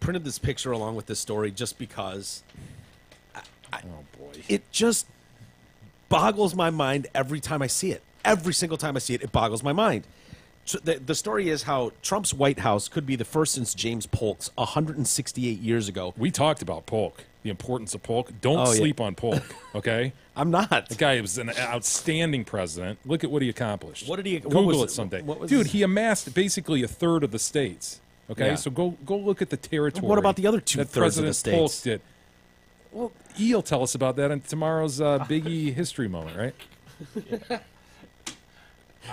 E: printed this picture along with this story just because
F: Oh, boy.
E: it just boggles my mind every time I see it. Every single time I see it, it boggles my mind. The story is how Trump's White House could be the first since James Polk's 168 years ago.
F: We talked about Polk, the importance of Polk. Don't sleep on Polk, okay?
E: I'm not.
F: The guy was an outstanding president. Look at what he accomplished.
E: What did he?
F: Google it someday. Dude, he amassed basically a third of the states. Okay,
E: Yeah.
F: so go look at the territory.
E: What about the other
F: that
E: two-thirds of the
F: President Polk
E: states?
F: did? Well, he'll tell us about that in tomorrow's Big E history moment, right?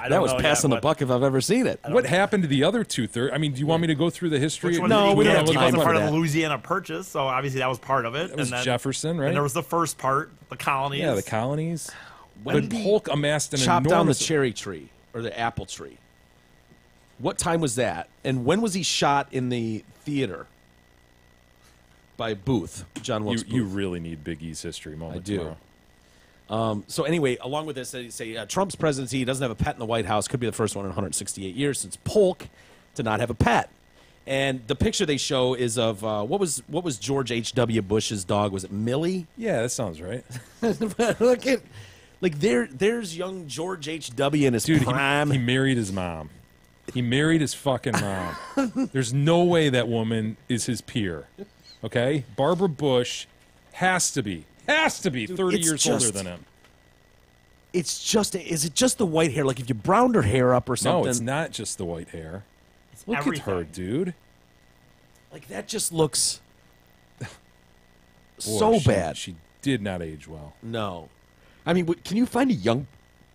E: That was passing the buck if I've ever seen it.
F: What happened to the other 2/3? I mean, do you want me to go through the history?
D: Which one
E: No, we don't have
D: he
E: time
D: wasn't
E: for
D: part of
E: that.
D: the Louisiana Purchase, so obviously that was part of it.
F: That was
D: and then,
F: Jefferson, right?
D: And there was the first part, the colonies.
F: Yeah, the colonies.
E: When
F: But
E: did he
F: Polk amassed an
E: chop down the
F: enormous...
E: cherry tree or the apple tree. What time was that? And when was he shot in the theater? By Booth, John Wilkes Booth.
F: You really need Big E's history moment
E: I do.
F: tomorrow.
E: So anyway, along with this, they say Trump's presidency, he doesn't have a pet in the White House, could be the first one in 168 years since Polk did not have a pet. And the picture they show is of what was George H.W. Bush's dog? Was it Millie?
F: Yeah, that sounds right.
E: Look at there's young George H.W. in his
F: Dude,
E: prime.
F: he married his mom. He married his fucking mom. There's no way that woman is his peer. Okay? Barbara Bush has to be 30 years older than him.
E: It's just, is it just the white hair? Like if you browned her hair up or something?
F: No, it's not just the white hair. Look
D: everything.
F: at her, dude.
E: Like that just looks
F: Boy,
E: so
F: she-
E: bad.
F: She did not age well.
E: No. I mean, can you find a young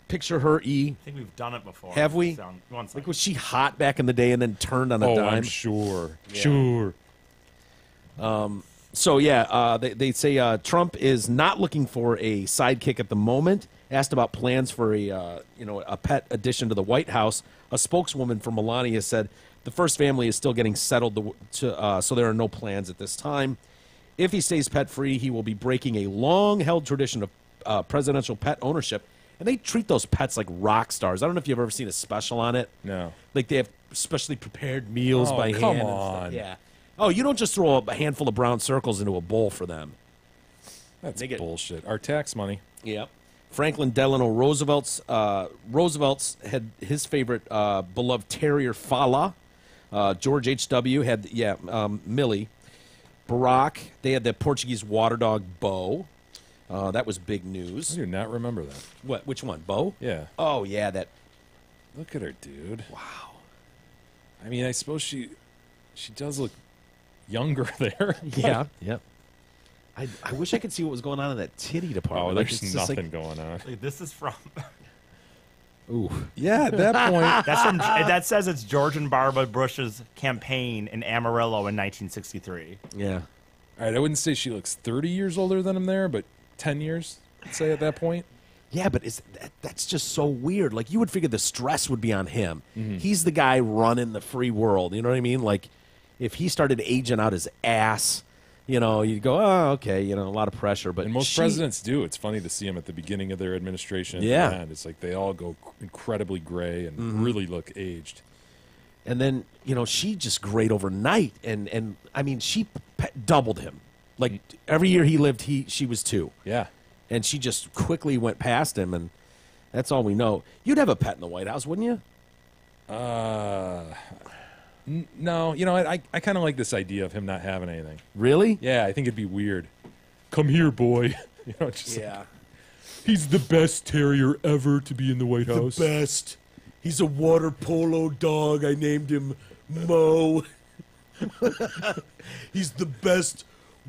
E: picture of her, E?
D: I think we've done it before.
E: Have we?
D: One second.
E: Like, was she hot back in the day and then turned on a
F: Oh,
E: dime?
F: I'm sure.
E: Yeah.
F: Sure.
E: So, yeah, they say Trump is not looking for a sidekick at the moment. Asked about plans for a pet addition to the White House, a spokeswoman for Melania said the first family is still getting settled, so there are no plans at this time. If he stays pet-free, he will be breaking a long-held tradition of presidential pet ownership. And they treat those pets like rock stars. I don't know if you've ever seen a special on it.
F: No.
E: Like they have specially prepared meals
F: Oh,
E: by
F: come
E: hand. And
F: on.
E: stuff. Yeah. Oh, you don't just throw a handful of brown circles into a bowl for them.
F: That's bullshit. Our tax money.
E: Yep. Franklin Delano Roosevelt's had his favorite beloved terrier Fala. George H.W. had Millie. Barack, they had the Portuguese water dog Bo. That was big news.
F: I do not remember that.
E: What? Which one? Bo?
F: Yeah.
E: Oh yeah, that.
F: Look at her, dude. Wow. I mean, I suppose she does look younger there.
E: Yeah. Yep. I wish I could see what was going on in that titty department.
F: Oh,
E: Like,
F: there's
E: it's just
F: nothing going on.
D: Like, this is from.
E: Ooh.
F: Yeah, at that point.
D: That's from. That says it's George and Barbara Bush's campaign in Amarillo in 1963.
E: Yeah.
F: All right, I wouldn't say she looks 30 years older than him there, but 10 years, I'd say, at that point.
E: Yeah, but that's just so weird. Like, you would figure the stress would be on him.
F: Mm-hmm.
E: He's the guy running the free world. You know what I mean? Like, if he started aging out his ass, you'd go, oh, okay, a lot of pressure. But
F: And most presidents do. It's funny to see them at the beginning of their administration. And
E: Yeah.
F: at the end. It's like they all go incredibly gray and really look aged.
E: And then, she just grayed overnight. And I mean, she doubled him. Like, every year he lived, she was 2.
F: Yeah.
E: And she just quickly went past him, and that's all we know. You'd have a pet in the White House, wouldn't you?
F: No, I kind of like this idea of him not having anything.
E: Really?
F: Yeah, I think it'd be weird. Come here, boy. He's the best terrier ever to be in the White House.
E: Best. He's a water polo dog. I named him Mo. He's the best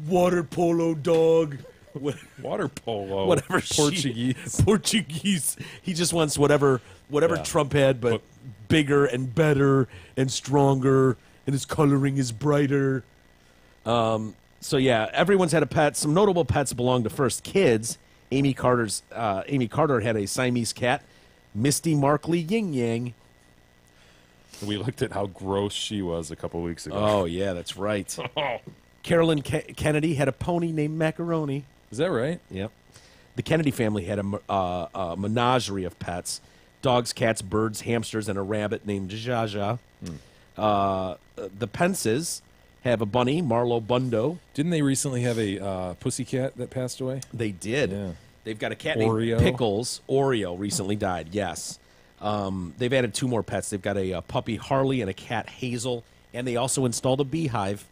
E: water polo dog.
F: Water polo.
E: Whatever Portuguese. He just wants whatever Trump had, but bigger and better and stronger, and his coloring is brighter. So yeah, everyone's had a pet. Some notable pets belong to first kids. Amy Carter had a Siamese cat, Misty Markley Ying Yang.
F: We looked at how gross she was a couple weeks ago.
E: Oh yeah, that's right. Carolyn Kennedy had a pony named Macaroni.
F: Is that right?
E: Yep. The Kennedy family had a menagerie of pets: dogs, cats, birds, hamsters, and a rabbit named Jaja. The Pences have a bunny, Marlo Bundo.
F: Didn't they recently have a pussycat that passed away?
E: They did.
F: Yeah.
E: They've got a cat
F: Oreo.
E: named Pickles. Oreo recently died, yes. They've added 2 more pets. They've got a puppy, Harley, and a cat, Hazel. And they also installed a beehive.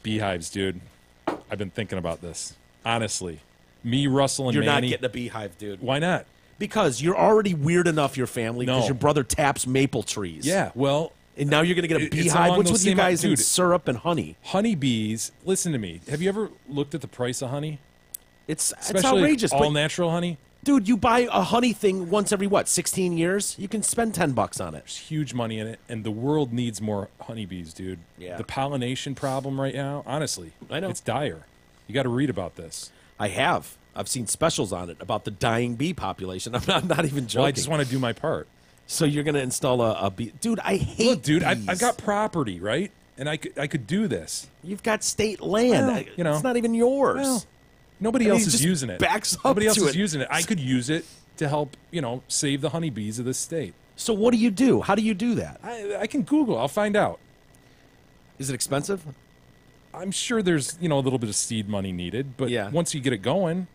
F: Beehives, dude. I've been thinking about this. Honestly. Me, Russell, and
E: You're
F: Manny.
E: not getting a beehive, dude.
F: Why not?
E: Because you're already weird enough, your family, because your brother taps maple trees.
F: Yeah, well...
E: And now you're going to get a
F: it's
E: beehive?
F: along
E: What's
F: those
E: with you
F: same-
E: guys in
F: dude,
E: syrup and honey?
F: Honeybees, listen to me. Have you ever looked at the price of honey?
E: It's
F: Especially
E: outrageous.
F: all
E: but-
F: natural honey?
E: Dude, you buy a honey thing once every, 16 years? You can spend $10 on it.
F: There's huge money in it, and the world needs more honeybees, dude.
E: Yeah.
F: The pollination problem right now, honestly,
E: I know.
F: it's dire. You got to read about this.
E: I have. I've seen specials on it about the dying bee population. I'm not even joking.
F: Well, I just want to do my part.
E: So you're going to install a bee. Dude, I hate
F: Look, dude,
E: bees.
F: I've got property, right? And I could do this.
E: You've got state land.
F: Well, you know.
E: It's not even yours.
F: Well, nobody
E: I mean,
F: else
E: he
F: is
E: just
F: using it.
E: backs up
F: Nobody else
E: to
F: is
E: it.
F: using it. I could use it to help, save the honeybees of this state.
E: So what do you do? How do you do that?
F: I can Google. I'll find out.
E: Is it expensive?
F: I'm sure there's, a little bit of seed money needed, but
E: Yeah.
F: once you get it going,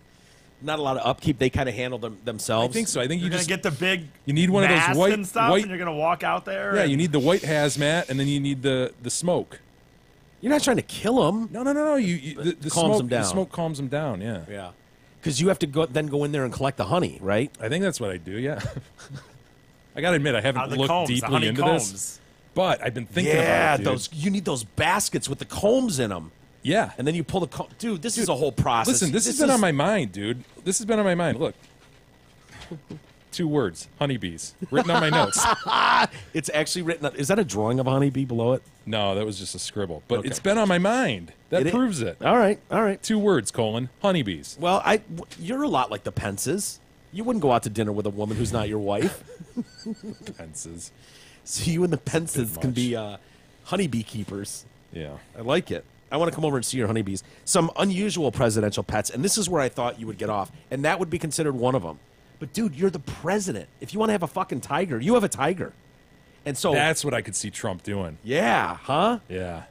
E: Not a lot of upkeep. They kind of handle themselves.
F: I think so. I think
D: You're
F: you
D: gonna
F: just
D: get the big.
F: you need one of those
D: mast
F: white
D: and stuff,
F: white.
D: and you're gonna walk out there.
F: Yeah,
D: and-
F: you need the white hazmat, and then you need the smoke.
E: You're not trying to kill them.
F: No. The
E: Calms
F: smoke,
E: them down.
F: The smoke calms them down. Yeah.
E: Yeah. Because you have to go in there and collect the honey, right?
F: I think that's what I do. Yeah. I gotta admit, I haven't
D: the
F: looked
D: combs, the
F: deeply
D: honey
F: into
D: combs.
F: this, but I've been thinking
E: Yeah,
F: about it, dude.
E: you need those baskets with the combs in them.
F: Yeah.
E: And then you pull the comb. Dude, this is a whole process.
F: Listen, this has been on my mind, dude. This has been on my mind. Look. 2 words. Honeybees. Written on my notes.
E: It's actually written. Is that a drawing of a honeybee below it?
F: No, that was just a scribble. But
E: Okay.
F: it's been on my mind. That
E: It-
F: proves it.
E: All right, all right.
F: 2 words, honeybees.
E: Well, you're a lot like the Pences. You wouldn't go out to dinner with a woman who's not your wife.
F: Pences.
E: So you and the Pences
F: Bit
E: can
F: much.
E: be honeybee keepers.
F: Yeah.
E: I like it. I want to come over and see your honeybees. Some unusual presidential pets, and this is where I thought you would get off, and that would be considered one of them. But, dude, you're the president. If you want to have a fucking tiger, you have a tiger. And so...
F: That's what I could see Trump doing.
E: Yeah, huh?
F: Yeah.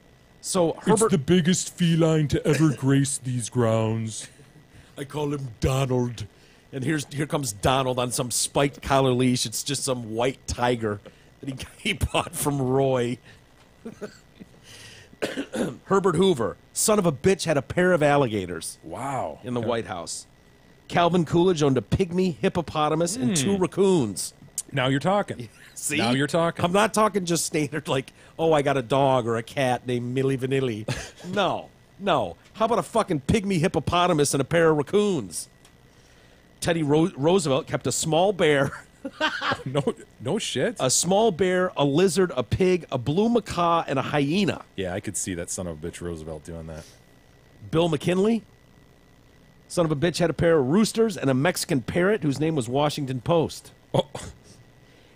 E: So,
F: It's
E: Herbert...
F: the biggest feline to ever grace these grounds.
E: I call him Donald. And here comes Donald on some spiked collar leash. It's just some white tiger that he bought from Roy. Herbert Hoover, son of a bitch, had a pair of alligators
F: Wow.
E: in the White House. Calvin Coolidge owned a pygmy hippopotamus and 2 raccoons.
F: Now you're talking.
E: See?
F: Now you're talking.
E: I'm not talking just standard like, oh, I got a dog or a cat named Millie Vanilli. No. How about a fucking pygmy hippopotamus and a pair of raccoons? Teddy Roosevelt kept a small bear,
F: No shit.
E: a small bear, a lizard, a pig, a blue macaw, and a hyena.
F: Yeah, I could see that son of a bitch Roosevelt doing that.
E: Bill McKinley, son of a bitch, had a pair of roosters and a Mexican parrot whose name was Washington Post.
F: Oh.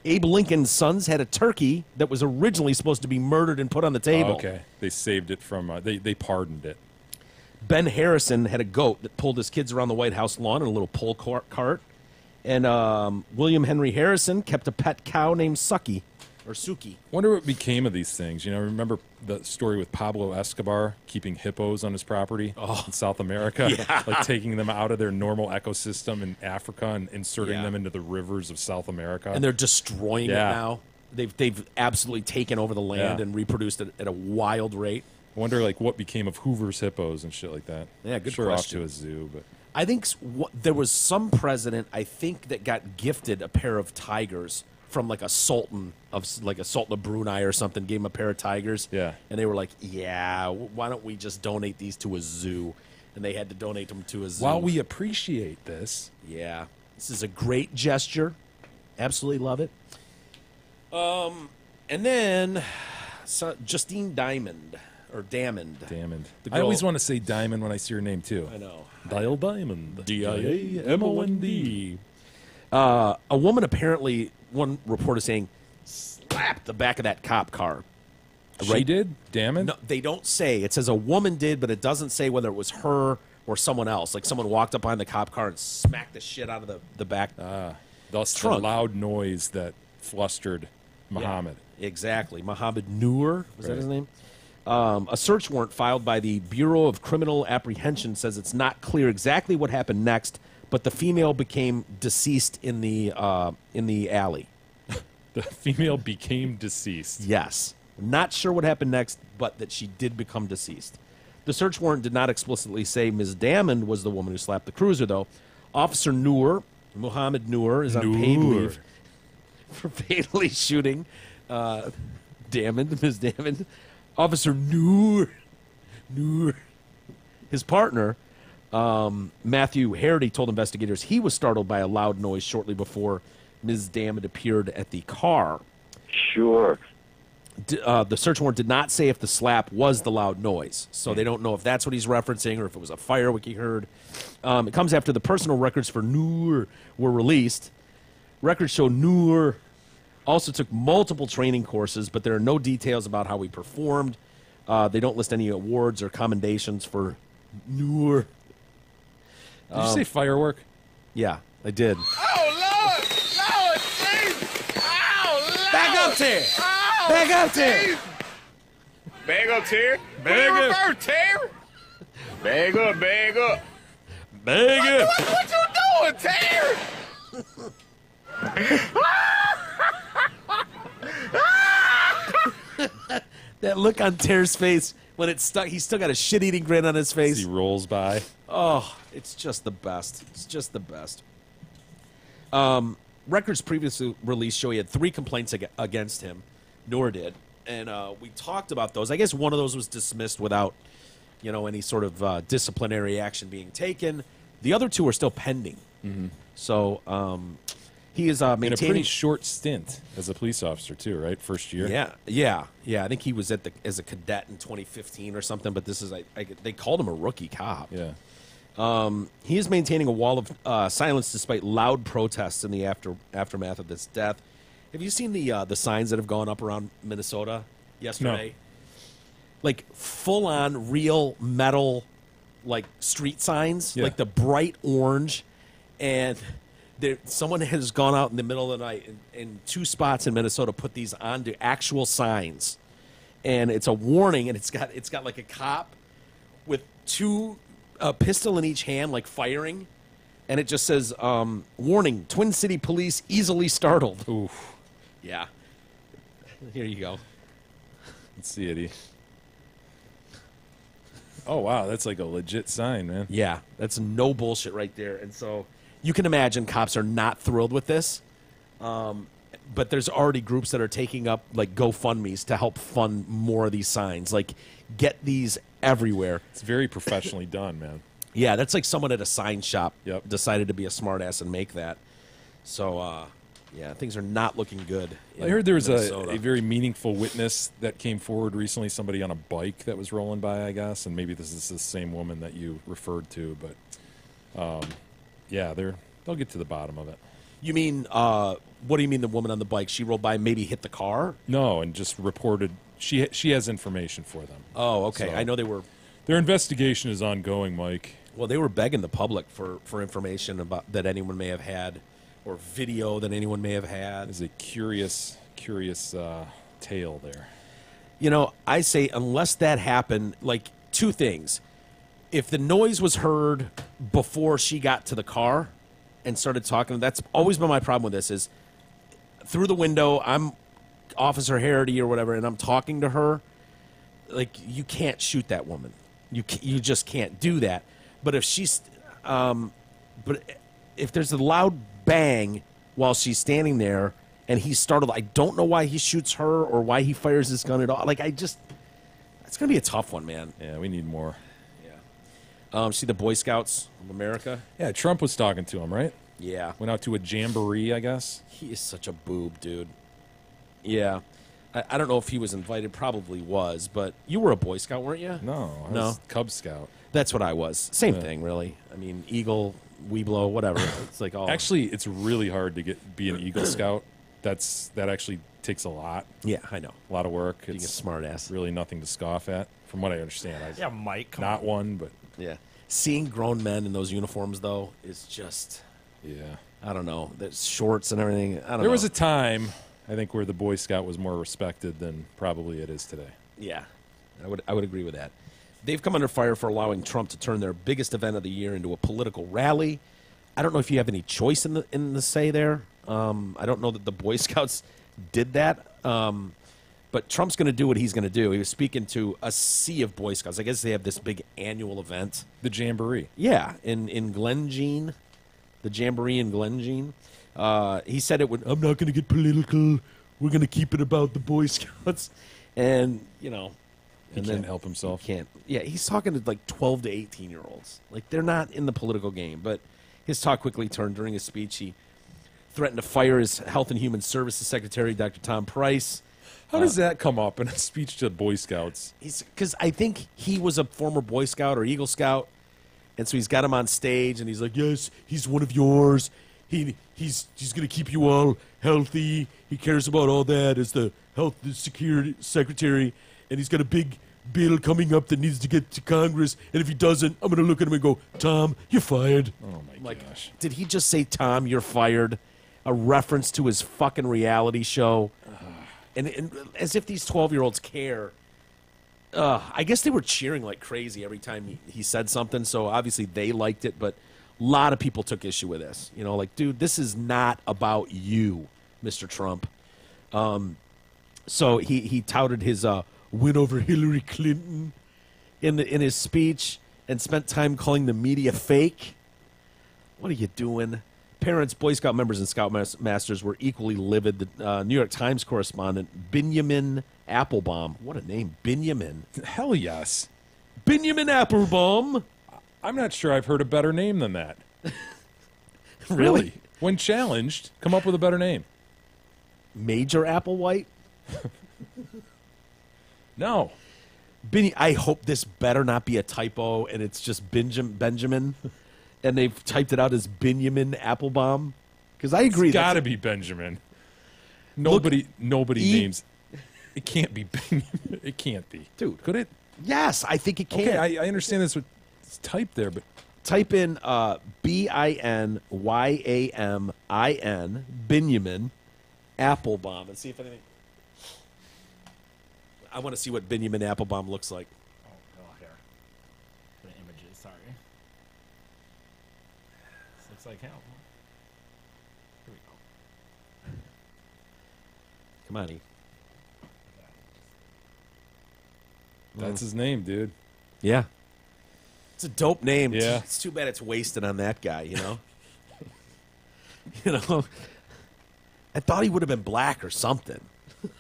E: Abe Lincoln's sons had a turkey that was originally supposed to be murdered and put on the table.
F: Oh, okay. They saved it from. They pardoned it.
E: Ben Harrison had a goat that pulled his kids around the White House lawn in a little pull cart. And William Henry Harrison kept a pet cow named Suki. Or Suki.
F: Wonder what became of these things. Remember the story with Pablo Escobar keeping hippos on his property in South America?
E: Yeah.
F: Like taking them out of their normal ecosystem in Africa and inserting
E: Yeah.
F: them into the rivers of South America.
E: And they're destroying it
F: Yeah.
E: now. They've absolutely taken over the land
F: Yeah.
E: and reproduced it at a wild rate.
F: I wonder what became of Hoover's hippos and shit like that.
E: Yeah, good
F: sure
E: question.
F: off to a zoo, but
E: I think there was some president, I think, that got gifted a pair of tigers from like a sultan of Brunei or something. Gave him a pair of tigers.
F: Yeah.
E: And they were like, "Yeah, why don't we just donate these to a zoo?" And they had to donate them to a zoo.
F: while we appreciate this,
E: Yeah, this is a great gesture. Absolutely love it. And then Justine Diamond or Damond.
F: Damond.
E: The
F: I
E: girl-
F: always want to say Diamond when I see her name too.
E: I know.
F: Dial Diamond. D-I-A-M-O-N-D.
E: A woman apparently, one report is saying, slapped the back of that cop car.
F: She did? Damond?
E: No, they don't say. It says a woman did, but it doesn't say whether it was her or someone else. Like someone walked up behind the cop car and smacked the shit out of the back.
F: Thus the
E: trunk.
F: loud noise that flustered Mohammed.
E: Exactly. Mohamed Noor, was that
F: Right.
E: his name? A search warrant filed by the Bureau of Criminal Apprehension says it's not clear exactly what happened next, but the female became deceased in the alley.
F: The female became deceased.
E: Yes. Not sure what happened next, but that she did become deceased. The search warrant did not explicitly say Ms. Damond was the woman who slapped the cruiser, though. Officer Noor, Mohamed Noor, is on paid leave for fatally shooting Ms. Damond. Officer Noor, his partner, Matthew Harity, told investigators he was startled by a loud noise shortly before Ms. Damond appeared at the car.
J: Sure.
E: The search warrant did not say if the slap was the loud noise, so they don't know if that's what he's referencing or if it was a firework he heard. It comes after the personal records for Noor were released. Records show Noor also took multiple training courses, but there are no details about how he performed. They don't list any awards or commendations for Noor.
F: Did you say firework?
E: Yeah, I did.
K: Oh, Lord! Lord, Jesus! Oh, Lord!
E: Back up there!
K: Oh,
E: Back up there!
K: Jesus. Bag up, Terry.
F: Bag up.
K: Reverse, Terry. Bag up, bag up.
E: Bag up!
K: What you doing, Terry?
E: That look on Ter's face when it's stuck, he's still got a shit-eating grin on his face.
F: He rolls by.
E: Oh, it's just the best. It's just the best. Records previously released show he had 3 complaints against him. Noor did. And we talked about those. I guess one of those was dismissed without, any sort of disciplinary action being taken. The other 2 are still pending.
F: Mm-hmm.
E: So he is maintaining...
F: In a pretty short stint as a police officer, too, right? First year?
E: Yeah. I think he was as a cadet in 2015 or something, but this is... they called him a rookie cop.
F: Yeah.
E: He is maintaining a wall of silence despite loud protests in the aftermath of this death. Have you seen the signs that have gone up around Minnesota yesterday?
F: No.
E: Like full-on real metal, like street signs, like the bright orange, and someone has gone out in the middle of the night in 2 spots in Minnesota, put these onto actual signs, and it's a warning, and it's got like a cop with 2. A pistol in each hand, like firing, and it just says, warning, Twin City police easily startled.
F: Oof.
E: Yeah. Here you go.
F: Let's see it. Oh, wow, that's like a legit sign, man.
E: Yeah, that's no bullshit right there. And so you can imagine cops are not thrilled with this, but there's already groups that are taking up, like, GoFundMes to help fund more of these signs. Like, get these everywhere.
F: It's very professionally done, man.
E: Yeah, that's like someone at a sign shop
F: Yep.
E: decided to be a smartass and make that. So, things are not looking good.
F: I heard there was a very meaningful witness that came forward recently, somebody on a bike that was rolling by, I guess, and maybe this is the same woman that you referred to, but they'll get to the bottom of it.
E: You mean, what do you mean the woman on the bike? She rolled by and maybe hit the car?
F: No, and just reported she has information for them.
E: Oh, okay.
F: So
E: I know they were...
F: Their investigation is ongoing, Mike.
E: Well, they were begging the public for information about that anyone may have had, or video that anyone may have had.
F: There's a curious tale there.
E: I say unless that happened, like 2 things. If the noise was heard before she got to the car and started talking, that's always been my problem with this, is through the window, I'm Officer Harity or whatever, and I'm talking to her, like, you can't shoot that woman. You just can't do that. But if she's, but if there's a loud bang while she's standing there and he's startled, I don't know why he shoots her or why he fires his gun at all. Like, it's gonna be a tough one, man.
F: Yeah, we need more.
E: Yeah. See the Boy Scouts of America?
F: Yeah, Trump was talking to him, right?
E: Yeah.
F: Went out to a jamboree, I guess.
E: He is such a boob, dude. Yeah. I don't know if he was invited. Probably was, but you were a Boy Scout, weren't you?
F: No, I was Cub Scout.
E: That's what I was. Same thing, really. I mean, Eagle, Weeblo, whatever. It's like all.
F: Actually, it's really hard to be an Eagle Scout. That actually takes a lot.
E: Yeah, I know.
F: A lot of work.
E: Being a smart ass.
F: Really nothing to scoff at, from what I understand.
D: Mike. Come
F: not
D: on.
F: one, but
E: yeah. Seeing grown men in those uniforms, though, is just.
F: Yeah.
E: I don't know. There's shorts and everything. I don't know.
F: There was a time, I think, where the Boy Scout was more respected than probably it is today.
E: Yeah. I would agree with that. They've come under fire for allowing Trump to turn their biggest event of the year into a political rally. I don't know if you have any choice in the say there. I don't know that the Boy Scouts did that. But Trump's going to do what he's going to do. He was speaking to a sea of Boy Scouts. I guess they have this big annual event.
F: The Jamboree.
E: Yeah, in Glenjean. The Jamboree in Glenjean. He said I'm not going to get political. We're going to keep it about the Boy Scouts. And, you know.
F: He can't help himself.
E: He can't. Yeah, he's talking to like 12 to 18-year-olds. Like, they're not in the political game. But his talk quickly turned. During his speech, he threatened to fire his Health and Human Services Secretary, Dr. Tom Price.
F: How does that come up in a speech to Boy Scouts?
E: Because I think he was a former Boy Scout or Eagle Scout, and so he's got him on stage, and he's like, yes, he's one of yours. He's going to keep you all healthy. He cares about all that as the Health and Security Secretary, and he's got a big bill coming up that needs to get to Congress, and if he doesn't, I'm going to look at him and go, Tom, you're fired.
F: Oh, my gosh.
E: Did he just say, Tom, you're fired? A reference to his fucking reality show? And as if these 12-year-olds care. I guess they were cheering like crazy every time he said something, so obviously they liked it, but a lot of people took issue with this. You know, like, dude, this is not about you, Mr. Trump. So he touted his win over Hillary Clinton in his speech and spent time calling the media fake. What are you doing? Parents, Boy Scout members, and Scout Masters were equally livid. The New York Times correspondent, Benjamin Applebaum. What a name, Benjamin.
F: Hell yes.
E: Benjamin Applebaum.
F: I'm not sure I've heard a better name than that.
E: Really?
F: When challenged, come up with a better name.
E: Major Applewhite?
F: No.
E: I hope this better not be a typo and it's just Benjamin. And they've typed it out as Benjamin Applebaum. Because I agree.
F: It's got to be Benjamin. Nobody names. It can't be Benjamin. It can't be.
E: Dude.
F: Could it?
E: Yes, I think it can.
F: Okay, I understand this. It's typed there, but.
E: Type in Binyamin, Benjamin Applebaum, and see if anything. I want to see what Benjamin Applebaum looks like.
D: Oh, here. The images, sorry. This looks like hell. Here we go.
E: Come on, E.
F: That's his name, dude.
E: Yeah. It's a dope name.
F: Yeah.
E: It's too bad it's wasted on that guy, you know? You know? I thought he would have been black or something.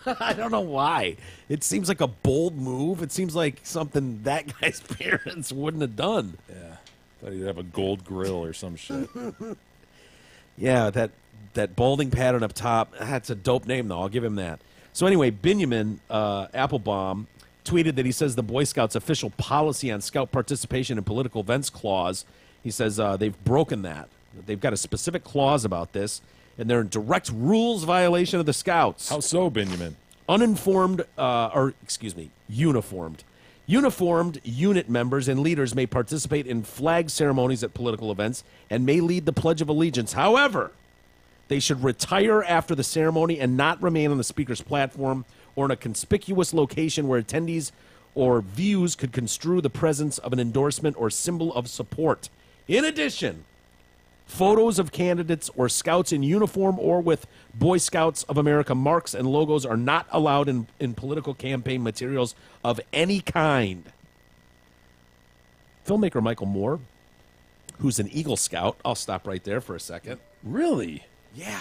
E: I don't know why. It seems like a bold move. It seems like something that guy's parents wouldn't have done.
F: Yeah. Thought he'd have a gold grill or some shit.
E: Yeah, that balding pattern up top. That's a dope name, though. I'll give him that. So anyway, Benjamin Applebaum tweeted that he says the Boy Scouts' official policy on scout participation in political events clause, he says they've broken that. They've got a specific clause about this, and they're in direct rules violation of the Scouts.
F: How so, Benjamin?
E: Uniformed unit members and leaders may participate in flag ceremonies at political events and may lead the Pledge of Allegiance. However, they should retire after the ceremony and not remain on the speaker's platform or in a conspicuous location where attendees or views could construe the presence of an endorsement or symbol of support. In addition, photos of candidates or scouts in uniform or with Boy Scouts of America marks and logos are not allowed in political campaign materials of any kind. Filmmaker Michael Moore, who's an Eagle Scout, I'll stop right there for a second.
F: Really?
E: Yeah.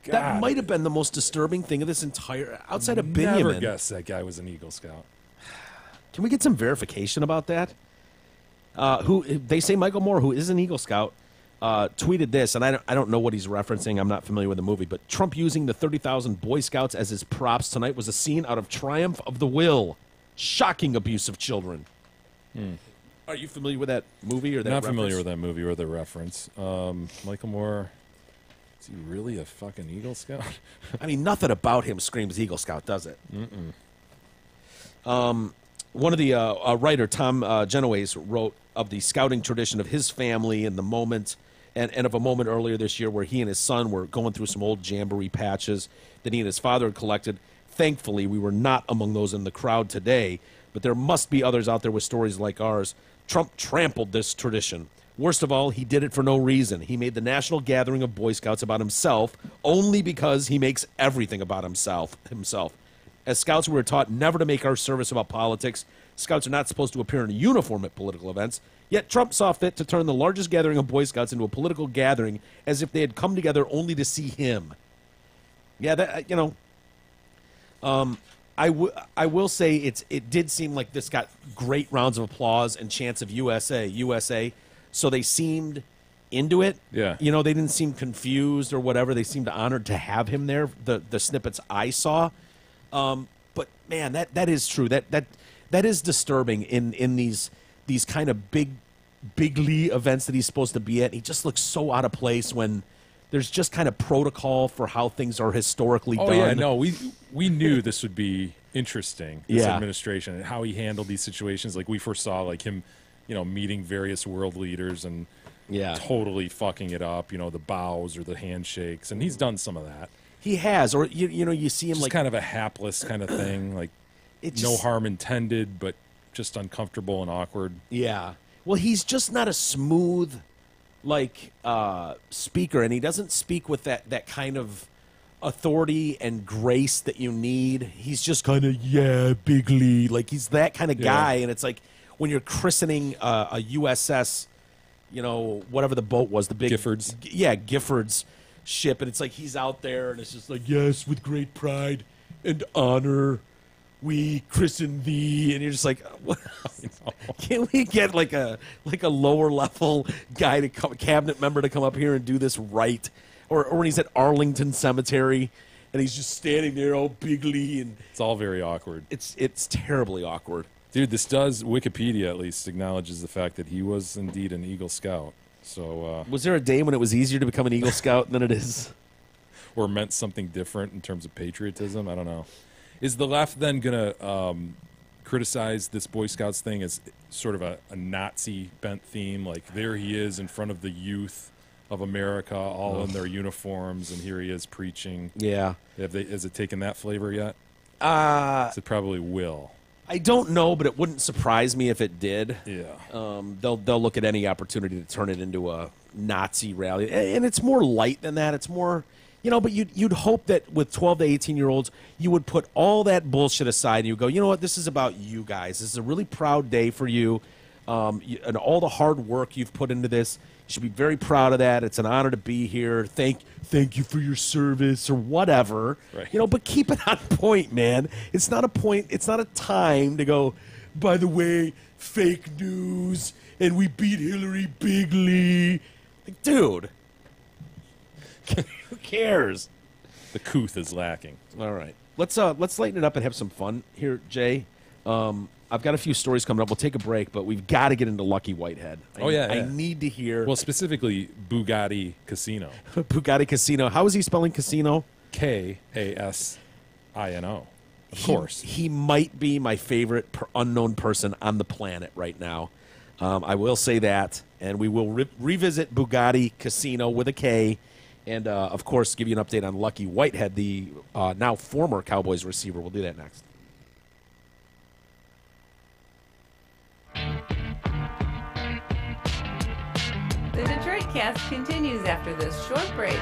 F: God.
E: That might have been the most disturbing thing of this entire, outside of Benjamin.
F: Never guessed that guy was an Eagle Scout.
E: Can we get some verification about that? They say Michael Moore, who is an Eagle Scout, tweeted this, and I don't know what he's referencing. I'm not familiar with the movie, but Trump using the 30,000 Boy Scouts as his props tonight was a scene out of Triumph of the Will. Shocking abuse of children. Are you familiar with that movie or that
F: Not
E: reference?
F: familiar with that movie or the reference. Michael Moore, is he really a fucking Eagle Scout?
E: I mean, nothing about him screams Eagle Scout, does it? One of the writer, Tom Genoways, wrote of the scouting tradition of his family and the moment, and of a moment earlier this year where he and his son were going through some old Jamboree patches that he and his father had collected. Thankfully, we were not among those in the crowd today, but but there must be others out there with stories like ours. Trump trampled this tradition. Worst of all, he did it for no reason. He made the national gathering of Boy Scouts about himself only because he makes everything about himself. As Scouts, we were taught never to make our service about politics. Scouts are not supposed to appear in a uniform at political events. Yet Trump saw fit to turn the largest gathering of Boy Scouts into a political gathering as if they had come together only to see him. Yeah, that, I will say it did seem like this got great rounds of applause and chants of USA. So they seemed into it.
F: Yeah.
E: They didn't seem confused or whatever. They seemed honored to have him there, the snippets I saw. But, man, that is true. That is disturbing in these kind of bigly events that he's supposed to be at. He just looks so out of place when there's just kind of protocol for how things are historically done.
F: Oh, yeah, no, we knew this would be interesting, this
E: Yeah.
F: administration, and how he handled these situations. Like, we first saw, like, him, meeting various world leaders and totally fucking it up, the bows or the handshakes, and he's done some of that.
E: He has, or, you see him
F: Just
E: like...
F: kind of a hapless kind of thing, like, no harm intended, but just uncomfortable and awkward.
E: Yeah. Well, he's just not a smooth, speaker, and he doesn't speak with that kind of authority and grace that you need. He's just kind of, bigly. Like, he's that kind of guy, and it's like when you're christening a USS, whatever the boat was, the big...
F: Giffords.
E: Giffords ship, and it's like he's out there, and it's just like, yes, with great pride and honor, we christen thee, and you're just like, can't we get like a lower level guy to come, cabinet member to come up here and do this right? Or when he's at Arlington Cemetery and he's just standing there all bigly, and
F: it's all very awkward.
E: It's terribly awkward.
F: Dude, Wikipedia at least acknowledges the fact that he was indeed an Eagle Scout. So
E: was there a day when it was easier to become an Eagle Scout than it is?
F: Or meant something different in terms of patriotism? I don't know. Is the left then going to criticize this Boy Scouts thing as sort of a Nazi-bent theme? Like, there he is in front of the youth of America, all in their uniforms, and here he is preaching.
E: Yeah.
F: Has it taken that flavor yet? It probably will.
E: I don't know, but it wouldn't surprise me if it did.
F: Yeah.
E: They'll look at any opportunity to turn it into a Nazi rally. And it's more light than that. It's more... but you'd hope that with 12 to 18-year-olds, you would put all that bullshit aside and you go, you know what, this is about you guys. This is a really proud day for you, and all the hard work you've put into this. You should be very proud of that. It's an honor to be here. Thank you for your service or whatever.
F: Right.
E: But keep it on point, man. It's not a point. It's not a time to go, by the way, fake news, and we beat Hillary bigly. Like, dude. Who cares?
F: The couth is lacking.
E: All right. Let's lighten it up and have some fun here, Jay. I've got a few stories coming up. We'll take a break, but we've got to get into Lucky Whitehead. I need to hear...
F: Well, specifically, Boogotti Kasino.
E: Boogotti Kasino. How is he spelling casino?
F: Kasino. Of course.
E: He might be my favorite unknown person on the planet right now. I will say that. And we will revisit Boogotti Kasino with a K. And, of course, give you an update on Lucky Whitehead, the now former Cowboys receiver. We'll do that next.
A: The Detroit Cast continues after this short break.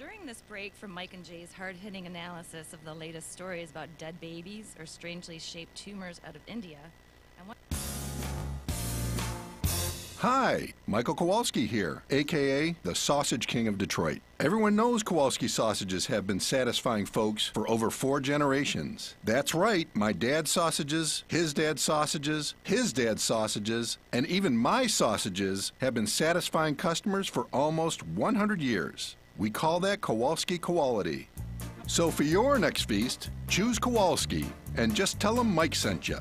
L: During this break from Mike and Jay's hard-hitting analysis of the latest stories about dead babies or strangely shaped tumors out of India, I want...
M: Hi, Michael Kowalski here, aka the Sausage King of Detroit. Everyone knows Kowalski sausages have been satisfying folks for over 4 generations. That's right, my dad's sausages, his dad's sausages, his dad's sausages, and even my sausages have been satisfying customers for almost 100 years. We call that Kowalski quality. So for your next feast, choose Kowalski and just tell them Mike sent you.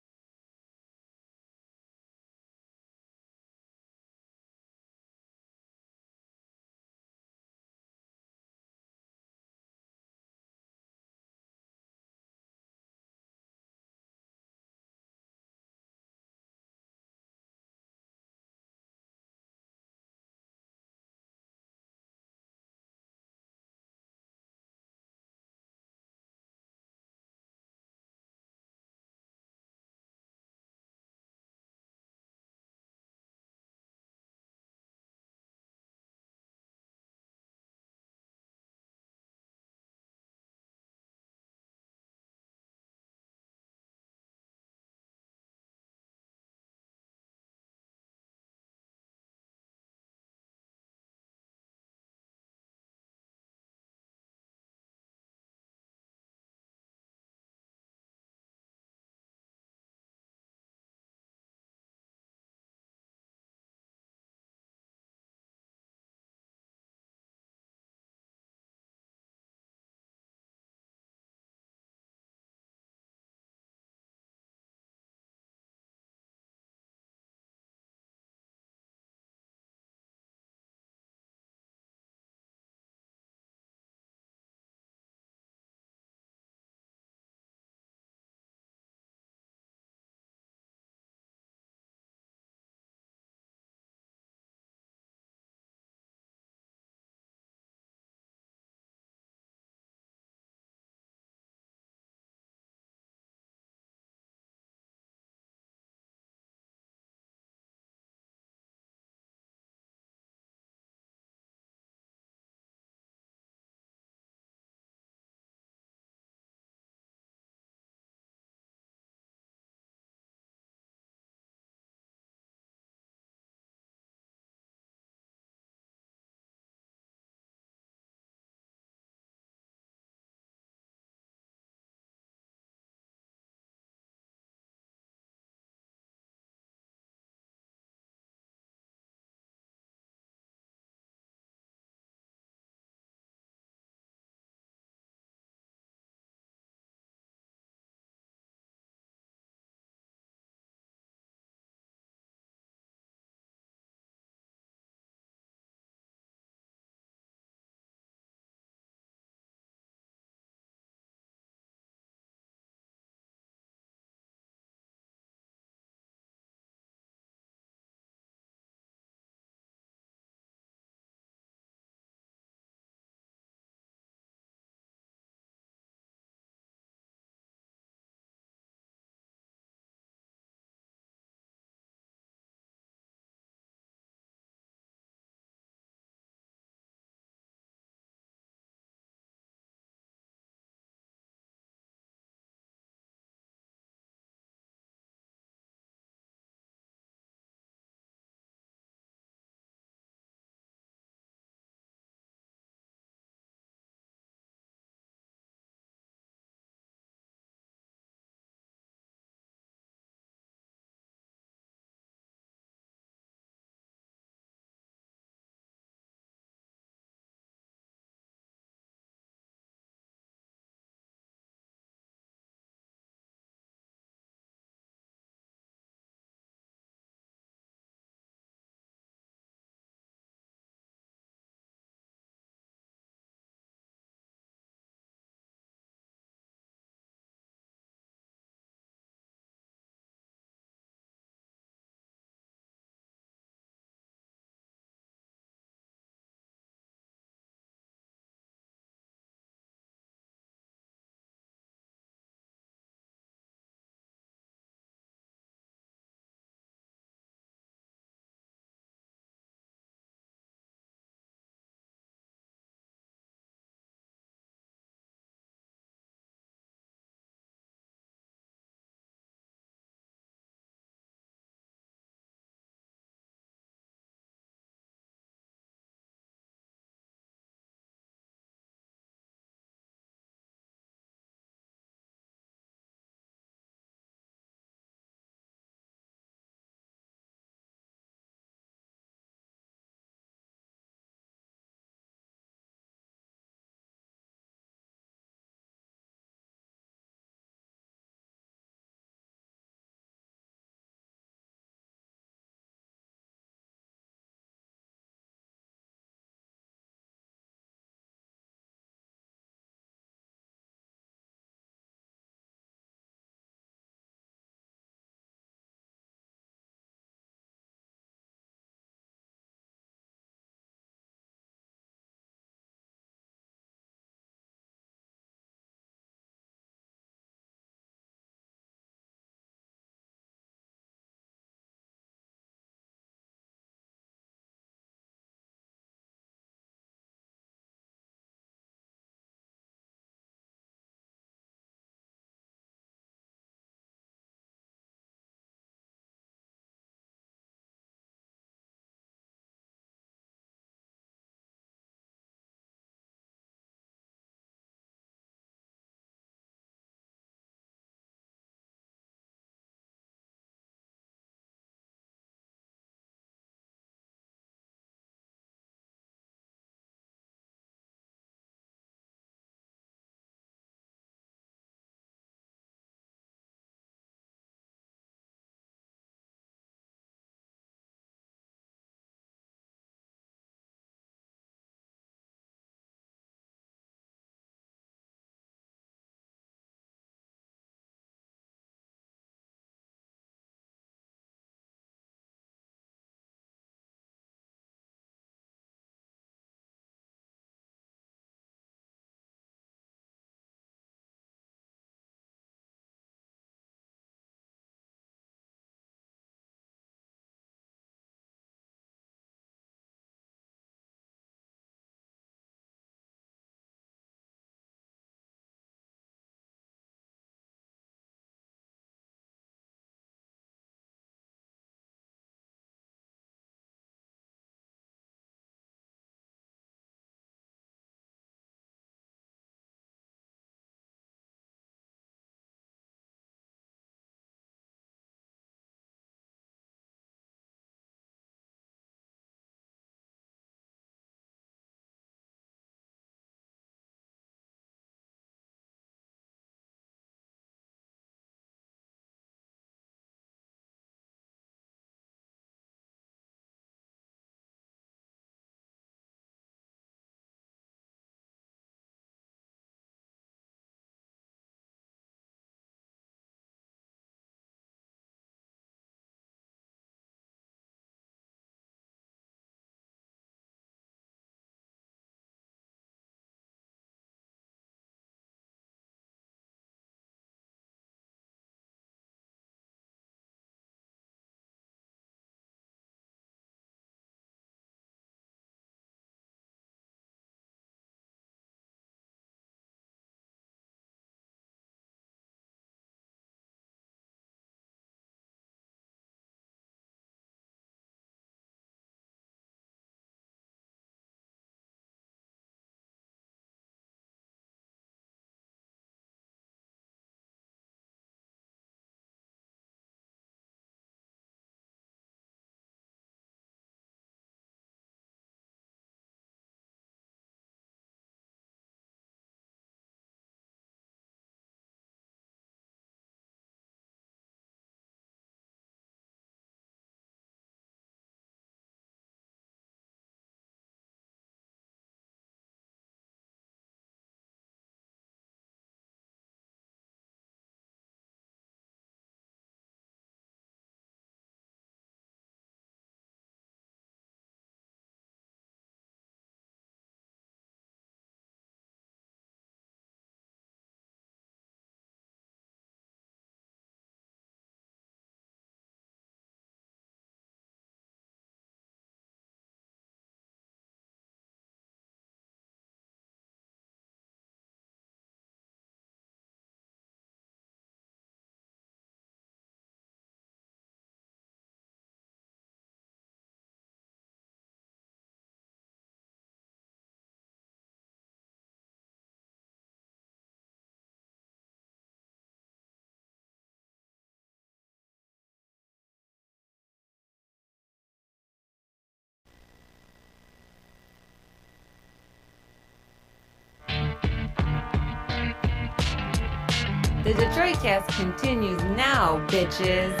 A: The Detroit Cast continues now, bitches.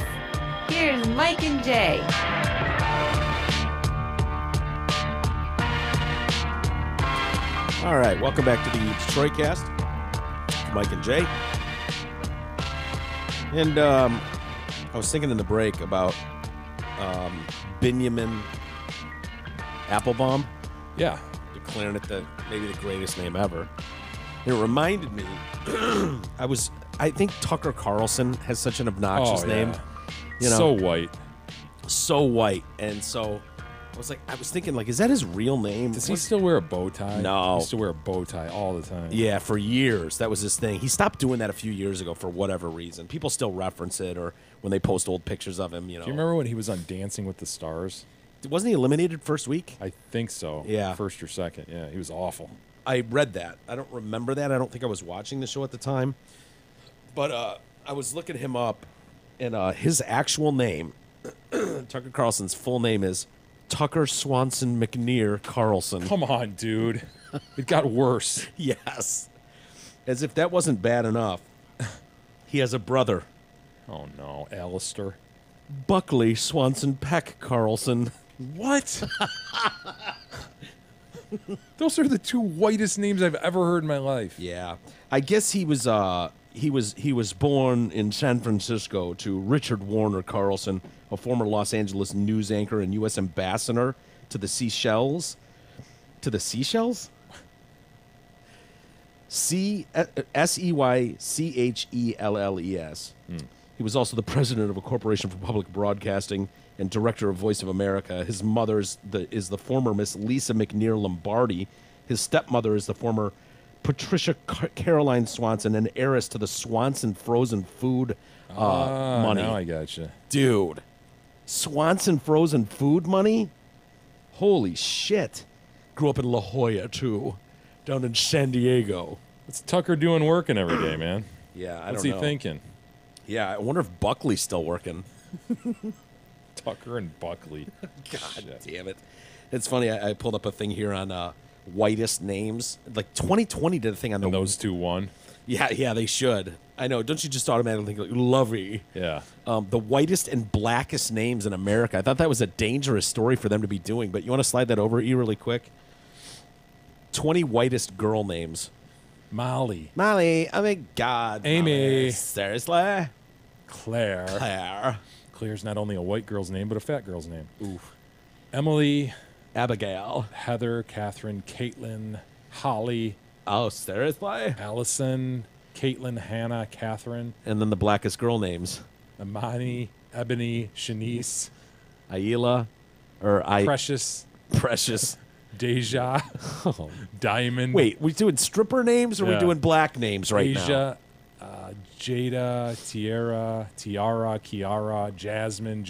A: Here's Mike and Jay.
E: All right, welcome back to the Detroit Cast. Mike and Jay. And I was thinking in the break about Benjamin Applebaum.
F: Yeah.
E: Declaring it maybe the greatest name ever. It reminded me, I think Tucker Carlson has such an obnoxious name. You know,
F: so white.
E: So white. And so I was thinking, like, is that his real name?
F: Does he still wear a bow tie?
E: No.
F: He used to wear a bow tie all the time.
E: Yeah, for years. That was his thing. He stopped doing that a few years ago for whatever reason. People still reference it, or when they post old pictures of him, you know.
F: Do you remember when he was on Dancing with the Stars?
E: Wasn't he eliminated first week?
F: I think so.
E: Yeah.
F: First or second. Yeah, he was awful.
E: I read that. I don't remember that. I don't think I was watching the show at the time. But I was looking him up, and his actual name, Tucker Carlson's full name is Tucker Swanson McNear Carlson.
F: Come on, dude. It got worse.
E: Yes. As if that wasn't bad enough, he has a brother.
F: Oh, no. Alistair.
E: Buckley Swanson Peck Carlson.
F: What? Those are the two whitest names I've ever heard in my life.
E: Yeah. I guess he was born in San Francisco to Richard Warner Carlson, a former Los Angeles news anchor and U.S. ambassador to the Seychelles. To the Seychelles? Seychelles. He was also the president of a corporation for public broadcasting and director of Voice of America. His mother is the former Miss Lisa McNear Lombardi. His stepmother is the former Patricia Caroline Swanson, an heiress to the Swanson frozen food money.
F: Now I gotcha.
E: Dude, Swanson frozen food money? Holy shit. Grew up in La Jolla, too, down in San Diego.
F: What's Tucker doing working every day, man?
E: Yeah, I don't know.
F: What's he thinking?
E: Yeah, I wonder if Buckley's still working.
F: Tucker and Buckley.
E: God damn it. It's funny, I pulled up a thing here on whitest names. Like 2020 did a thing on
F: and those two won.
E: Yeah, they should. I know. Don't you just automatically think, like, lovey?
F: Yeah.
E: The whitest and blackest names in America. I thought that was a dangerous story for them to be doing, but you want to slide that over E really quick? 20 whitest girl names.
F: Molly.
E: Oh my God.
F: Amy.
E: Molly. Seriously?
F: Claire. Claire's not only a white girl's name, but a fat girl's name.
E: Oof.
F: Emily.
E: Abigail.
F: Heather. Catherine. Caitlin. Holly.
E: Oh, seriously?
F: Allison. Caitlin. Hannah. Catherine.
E: And then the blackest girl names.
F: Imani. Ebony. Shanice.
E: Ayla.
F: Precious. Deja.
E: Oh.
F: Diamond.
E: Wait, we doing stripper names or are we doing black names right now?
F: Asia, Jada, Tiara, Kiara, Jasmine.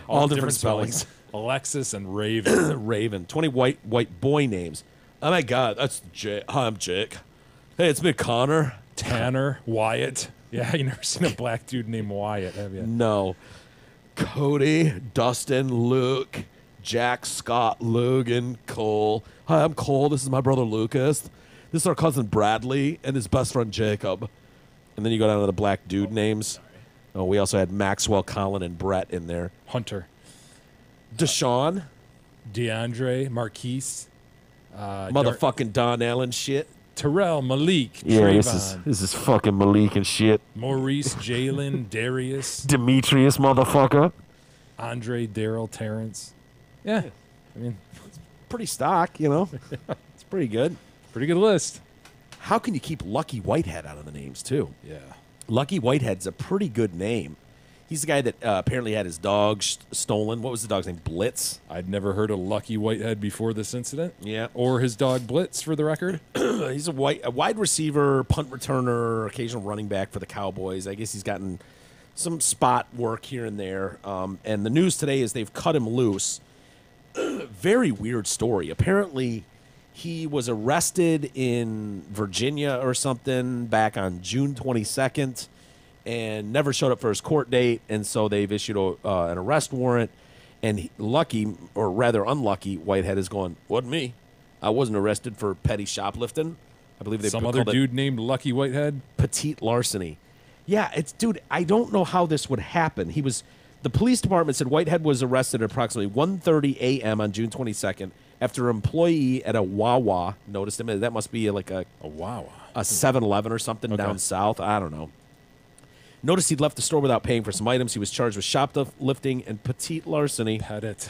F: All different spellings. Alexis and Raven.
E: Raven. 20 white boy names. Oh my God, that's Jake. Hi, I'm Jake. Hey, it's me, Connor.
F: Tanner. Wyatt. Yeah, you never seen a black dude named Wyatt, have you?
E: No. Cody, Dustin, Luke, Jack, Scott, Logan, Cole. Hi, I'm Cole. This is my brother Lucas. This is our cousin Bradley and his best friend Jacob. And then you go down to the black dude names. Oh, we also had Maxwell, Colin, and Brett in there.
F: Hunter.
E: Deshaun.
F: DeAndre, Marquise.
E: Motherfucking Don Allen shit.
F: Terrell, Malik,
E: yeah,
F: Trayvon.
E: This is fucking Malik and shit.
F: Maurice, Jalen, Darius.
E: Demetrius, motherfucker.
F: Andre, Daryl, Terrence. Yeah. I mean,
E: it's pretty stock, you know. It's pretty good.
F: Pretty good list.
E: How can you keep Lucky Whitehead out of the names, too?
F: Yeah.
E: Lucky Whitehead's a pretty good name. He's the guy that apparently had his dog stolen. What was the dog's name? Blitz?
F: I'd never heard of Lucky Whitehead before this incident.
E: Yeah.
F: Or his dog Blitz, for the record.
E: He's a wide receiver, punt returner, occasional running back for the Cowboys. I guess he's gotten some spot work here and there. And the news today is they've cut him loose. Very weird story. Apparently, he was arrested in Virginia or something back on June 22nd. And never showed up for his court date, and so they've issued an arrest warrant. And lucky, or rather unlucky, Whitehead is going, wasn't me. I wasn't arrested for petty shoplifting. I believe they
F: Some
E: called
F: other
E: it
F: dude named Lucky Whitehead.
E: petite larceny. Yeah, dude, I don't know how this would happen. The police department said Whitehead was arrested at approximately 1:30 a.m. on June 22nd after an employee at a Wawa noticed him. That must be like a
F: Wawa,
E: a 7-Eleven or something down south. I don't know. Noticed he'd left the store without paying for some items. He was charged with shoplifting and petite larceny.
F: Pettit.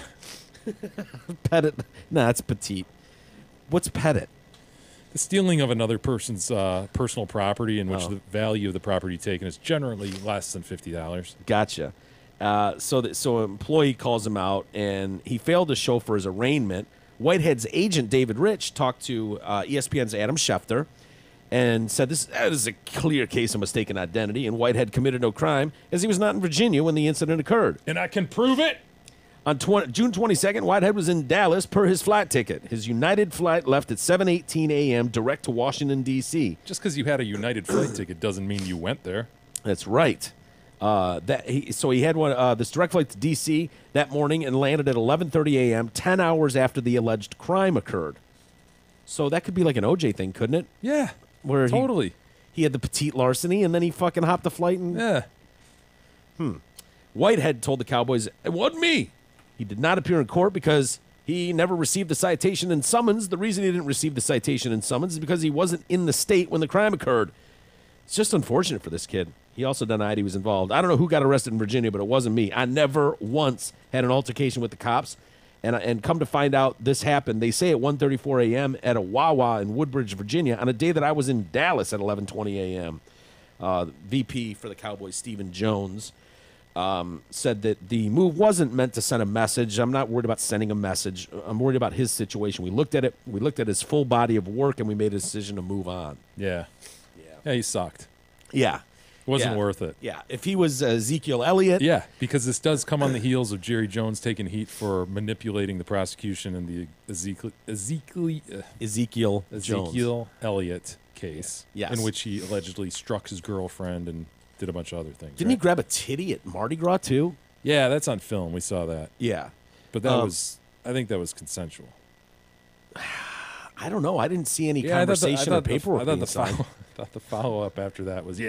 E: Pettit. Nah, it's petite. What's pettit?
F: The stealing of another person's personal property in which the value of the property taken is generally less than $50.
E: Gotcha. So an employee calls him out, and he failed to show for his arraignment. Whitehead's agent, David Rich, talked to ESPN's Adam Schefter and said that is a clear case of mistaken identity, and Whitehead committed no crime as he was not in Virginia when the incident occurred.
F: And I can prove it.
E: On June 22nd, Whitehead was in Dallas per his flight ticket. His United flight left at 7:18 a.m. direct to Washington, D.C.
F: Just because you had a United flight ticket doesn't mean you went there.
E: That's right. So he had this direct flight to D.C. that morning and landed at 11:30 a.m., 10 hours after the alleged crime occurred. So that could be like an OJ thing, couldn't it?
F: Yeah,
E: where
F: totally.
E: He had the petite larceny, and then he fucking hopped the flight and... Whitehead told the Cowboys, "It wasn't me." He did not appear in court because he never received the citation and summons. The reason he didn't receive the citation and summons is because he wasn't in the state when the crime occurred. It's just unfortunate for this kid. He also denied he was involved. I don't know who got arrested in Virginia, but it wasn't me. I never once had an altercation with the cops. And come to find out, this happened, they say at 1:34 a.m. at a Wawa in Woodbridge, Virginia, on a day that I was in Dallas at 11:20 a.m. VP for the Cowboys, Stephen Jones, said that the move wasn't meant to send a message. I'm not worried about sending a message. I'm worried about his situation. We looked at it. We looked at his full body of work, and we made a decision to move on.
F: Yeah, he sucked.
E: Yeah.
F: Wasn't worth it.
E: Yeah, if he was Ezekiel Elliott.
F: Yeah, because this does come on the heels of Jerry Jones taking heat for manipulating the prosecution in the Ezekiel Elliott case, in which he allegedly struck his girlfriend and did a bunch of other things.
E: Didn't he grab a titty at Mardi Gras too?
F: Yeah, that's on film. We saw that.
E: Yeah,
F: but that I think that was consensual.
E: I don't know. I didn't see any conversation or paperwork being signed.
F: I thought the follow-up after that was, no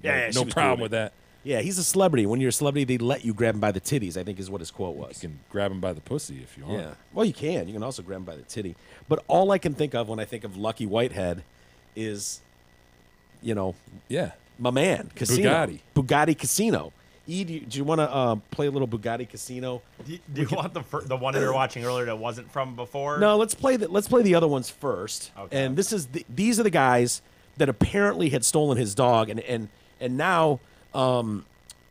E: she was
F: problem
E: doing
F: with
E: it.
F: that.
E: Yeah, he's a celebrity. When you're a celebrity, they let you grab him by the titties, I think is what his quote was.
F: You can grab him by the pussy if you want.
E: Yeah. Well, you can. You can also grab him by the titty. But all I can think of when I think of Lucky Whitehead is, my man, Casino. Boogotti Kasino. E, do you want to play a little Boogotti Kasino?
D: Do you want the one we were watching earlier that wasn't from before?
E: No, let's play the other ones first. Okay. And these are the guys that apparently had stolen his dog, and now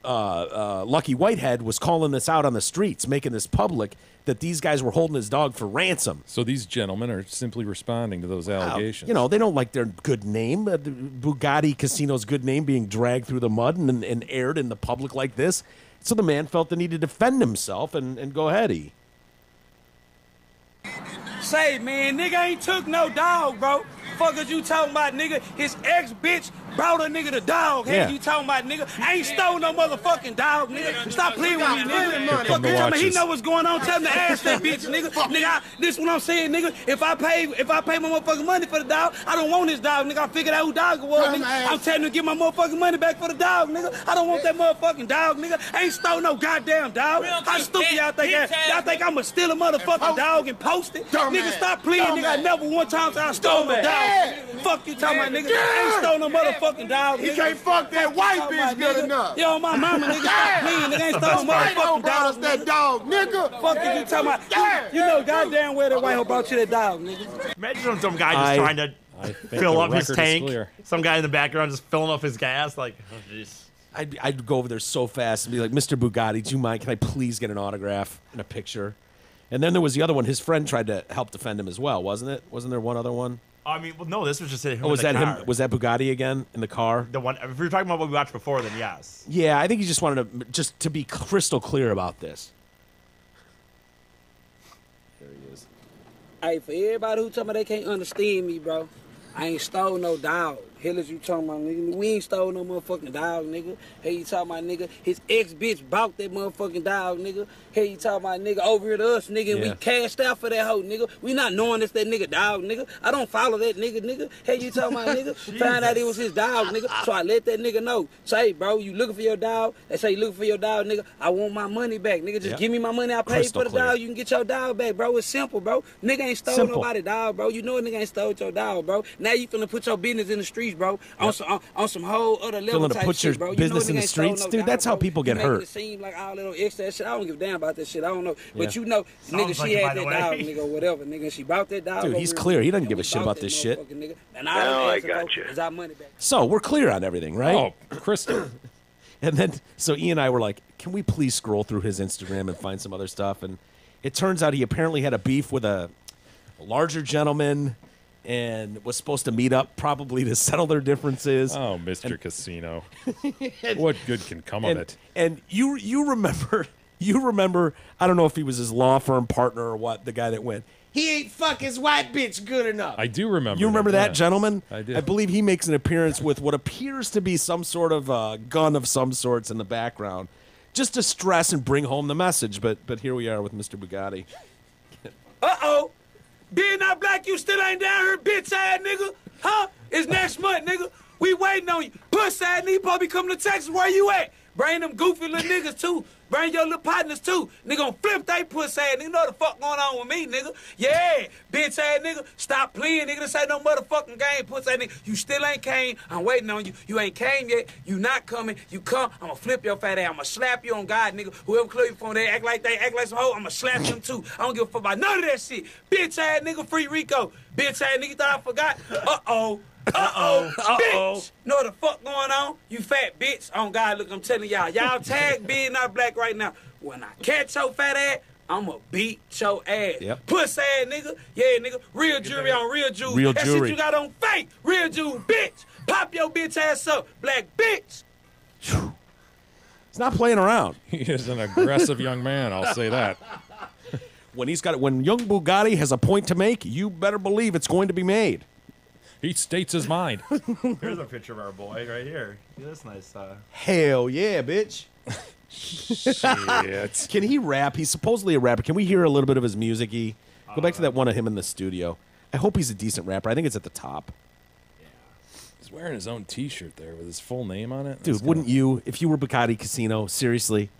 E: Lucky Whitehead was calling this out on the streets, making this public that these guys were holding his dog for ransom.
F: So these gentlemen are simply responding to those allegations.
E: They don't like their good name, the Boogotti Kasino's good name being dragged through the mud and aired in the public like this. So the man felt the need to defend himself and go ahead.
N: Say, man, nigga ain't took no dog, bro. Fuck is you talking about, nigga? His ex-bitch brought a nigga the dog. Hey, you talking about, nigga? I ain't stole no motherfucking dog, nigga. Stop playing with me, nigga. Fuck you talking about? He know what's going on. Tell him to ask that bitch, nigga. Nigga, this what I'm saying, nigga. If I pay my motherfucking money for the dog, I don't want this dog, nigga. I figured out who dog it was, nigga. I'm telling him to get my motherfucking money back for the dog, nigga. I don't want that motherfucking dog, nigga. I ain't stole no goddamn dog. How stupid y'all think that? Y'all think I'ma steal a motherfucking dog and post it? Nigga, stop playing, nigga. I never one time said I stole no dog. Fuck you talking about, nigga. I ain't stole no motherfucking dog, nigga.
K: He can't fuck that white bitch good enough.
N: Yo, my mama, nigga, stop playing. Nigga ain't stole no motherfucking dog.
K: That dog, nigga.
N: Fuck you talking about. You know goddamn well that white hoe brought you that dog, nigga.
D: Imagine some guy just trying to fill up his tank. Some guy in the background just filling up his gas. Like, oh, jeez.
E: I'd go over there so fast and be like, Mr. Boogotti, do you mind? Can I please get an autograph and a picture? And then there was the other one. His friend tried to help defend him as well, wasn't it? Wasn't there one other one?
D: I mean, well, no, this was just him.
E: Oh, was that him? Was that Boogotti again in the car?
D: The one. If we were talking about what we watched before, then yes.
E: Yeah, I think he just wanted to be crystal clear about this.
N: There he is. Hey, for everybody who tell me they can't understand me, bro, I ain't stole no dog. Hell is you talking about, nigga? We ain't stole no motherfucking dog, nigga. Hey, you talking about, nigga? His ex-bitch bought that motherfucking dog, nigga. Hey, you talking about, nigga, over here to us, nigga, and we cashed out for that hoe, nigga. We not knowing it's that nigga dog, nigga. I don't follow that nigga. Hey, you talking about, nigga? Found out it was his dog, nigga. So I let that nigga know. Say, bro, you looking for your dog? They say you looking for your dog, nigga. I want my money back, nigga. Just give me my money I paid for the dog. You can get your dog back, bro. It's simple, bro. Nigga ain't stole nobody dog, bro. You know a nigga ain't stole your dog, bro. Now you finna put your business in the streets, bro. On some whole other level
E: Feeling to put your
N: bro.
E: business in the streets, dude. That's how people get hurt.
N: It seem like all that extra shit. I don't give a damn about that shit. I don't know, but you know, nigga, she had that dog, nigga, whatever, nigga. She bought that dog.
E: Dude, he's clear. He doesn't give a shit about this shit.
N: And I got you. Is our money back?
E: So we're clear on everything, right?
F: Oh, crystal.
E: And then, so Ian and I were like, can we please scroll through his Instagram and find some other stuff? And it turns out he apparently had a beef with a larger gentleman and was supposed to meet up probably to settle their differences.
F: Oh, Mr. Casino. What good can come of it?
E: And you remember, I don't know if he was his law firm partner or what, the guy that went, he ain't fuck his white bitch good enough.
F: I do remember.
E: You remember that gentleman?
F: I did.
E: I believe he makes an appearance with what appears to be some sort of gun of some sorts in the background, just to stress and bring home the message. But here we are with Mr. Boogotti.
N: Uh-oh. Being not black, you still ain't down here, bitch ass nigga. Huh? It's next month, nigga. We waiting on you. Puss ass nigga, probably coming to Texas. Where you at? Bring them goofy little niggas too. Bring your little partners too. Nigga gonna flip they puss ass nigga. Know the fuck going on with me, nigga. Yeah, bitch ass nigga. Stop playing, nigga. This ain't no motherfucking game, puss ass nigga. You still ain't came. I'm waiting on you. You ain't came yet. You not coming. You come. I'm gonna flip your fat ass. I'm gonna slap you on God, nigga. Whoever clear you from there, act like some hoe. I'm gonna slap them too. I don't give a fuck about none of that shit. Bitch ass nigga, free Rico. Bitch ass nigga, thought I forgot. Uh-oh. Bitch! Know what the fuck going on? You fat bitch. On God, look, I'm telling y'all. Y'all tag being not black right now. When I catch your fat ass, I'ma beat your ass.
E: Yep.
N: Puss ass nigga. Yeah, nigga. Real jewelry on real jewels.
E: Real
N: that
E: jewelry.
N: shit you got on fake. Real jewel, bitch. Pop your bitch ass up. Black bitch.
E: He's not playing around.
F: He is an aggressive young man, I'll say that.
E: When young Boogotti has a point to make, you better believe it's going to be made.
F: He states his mind.
D: Here's a picture of our boy right here. See this nice.
E: Hell yeah, bitch.
F: Shit.
E: Can he rap? He's supposedly a rapper. Can we hear a little bit of his music? Go back to that one of him in the studio. I hope he's a decent rapper. I think it's at the top.
F: He's wearing his own T-shirt there with his full name on it.
E: Dude, wouldn't you, if you were Boogotti Kasino, seriously?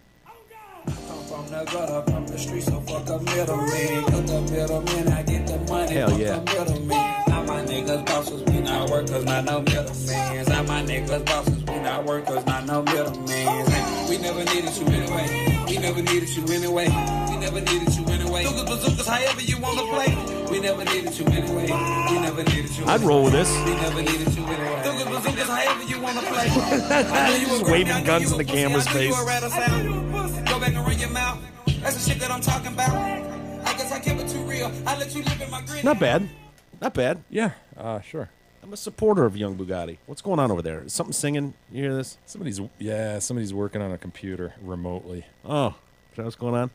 N: From the gutter, from the streets, so fuck a middleman. Cut the middleman, I get the money.
E: Hell yeah.
N: Fuck the middleman. Now my niggas bosses, we not workers, not no middleman. Now my niggas bosses, we not workers, not no middleman. We never needed you anyway. We never needed you anyway. We never needed you anyway. Bazookas, bazookas, however you wanna play. We never needed you anyway. We never needed you.
E: I'd roll with this.
N: We never needed you anyway. Bazookas, bazookas, however you wanna play. I know you
E: Just
N: a
E: waving guns in the camera's
N: I know you
E: face.
N: a rat sound. Go back and run your mouth. That's the shit that I'm talking about. I guess I kept it too real. I let you live in my grin.
E: Not bad. Not bad.
F: Yeah, sure.
E: I'm a supporter of young Boogotti. What's going on over there? Is something singing? You hear this?
F: Somebody's working on a computer remotely.
E: Oh, is that what's going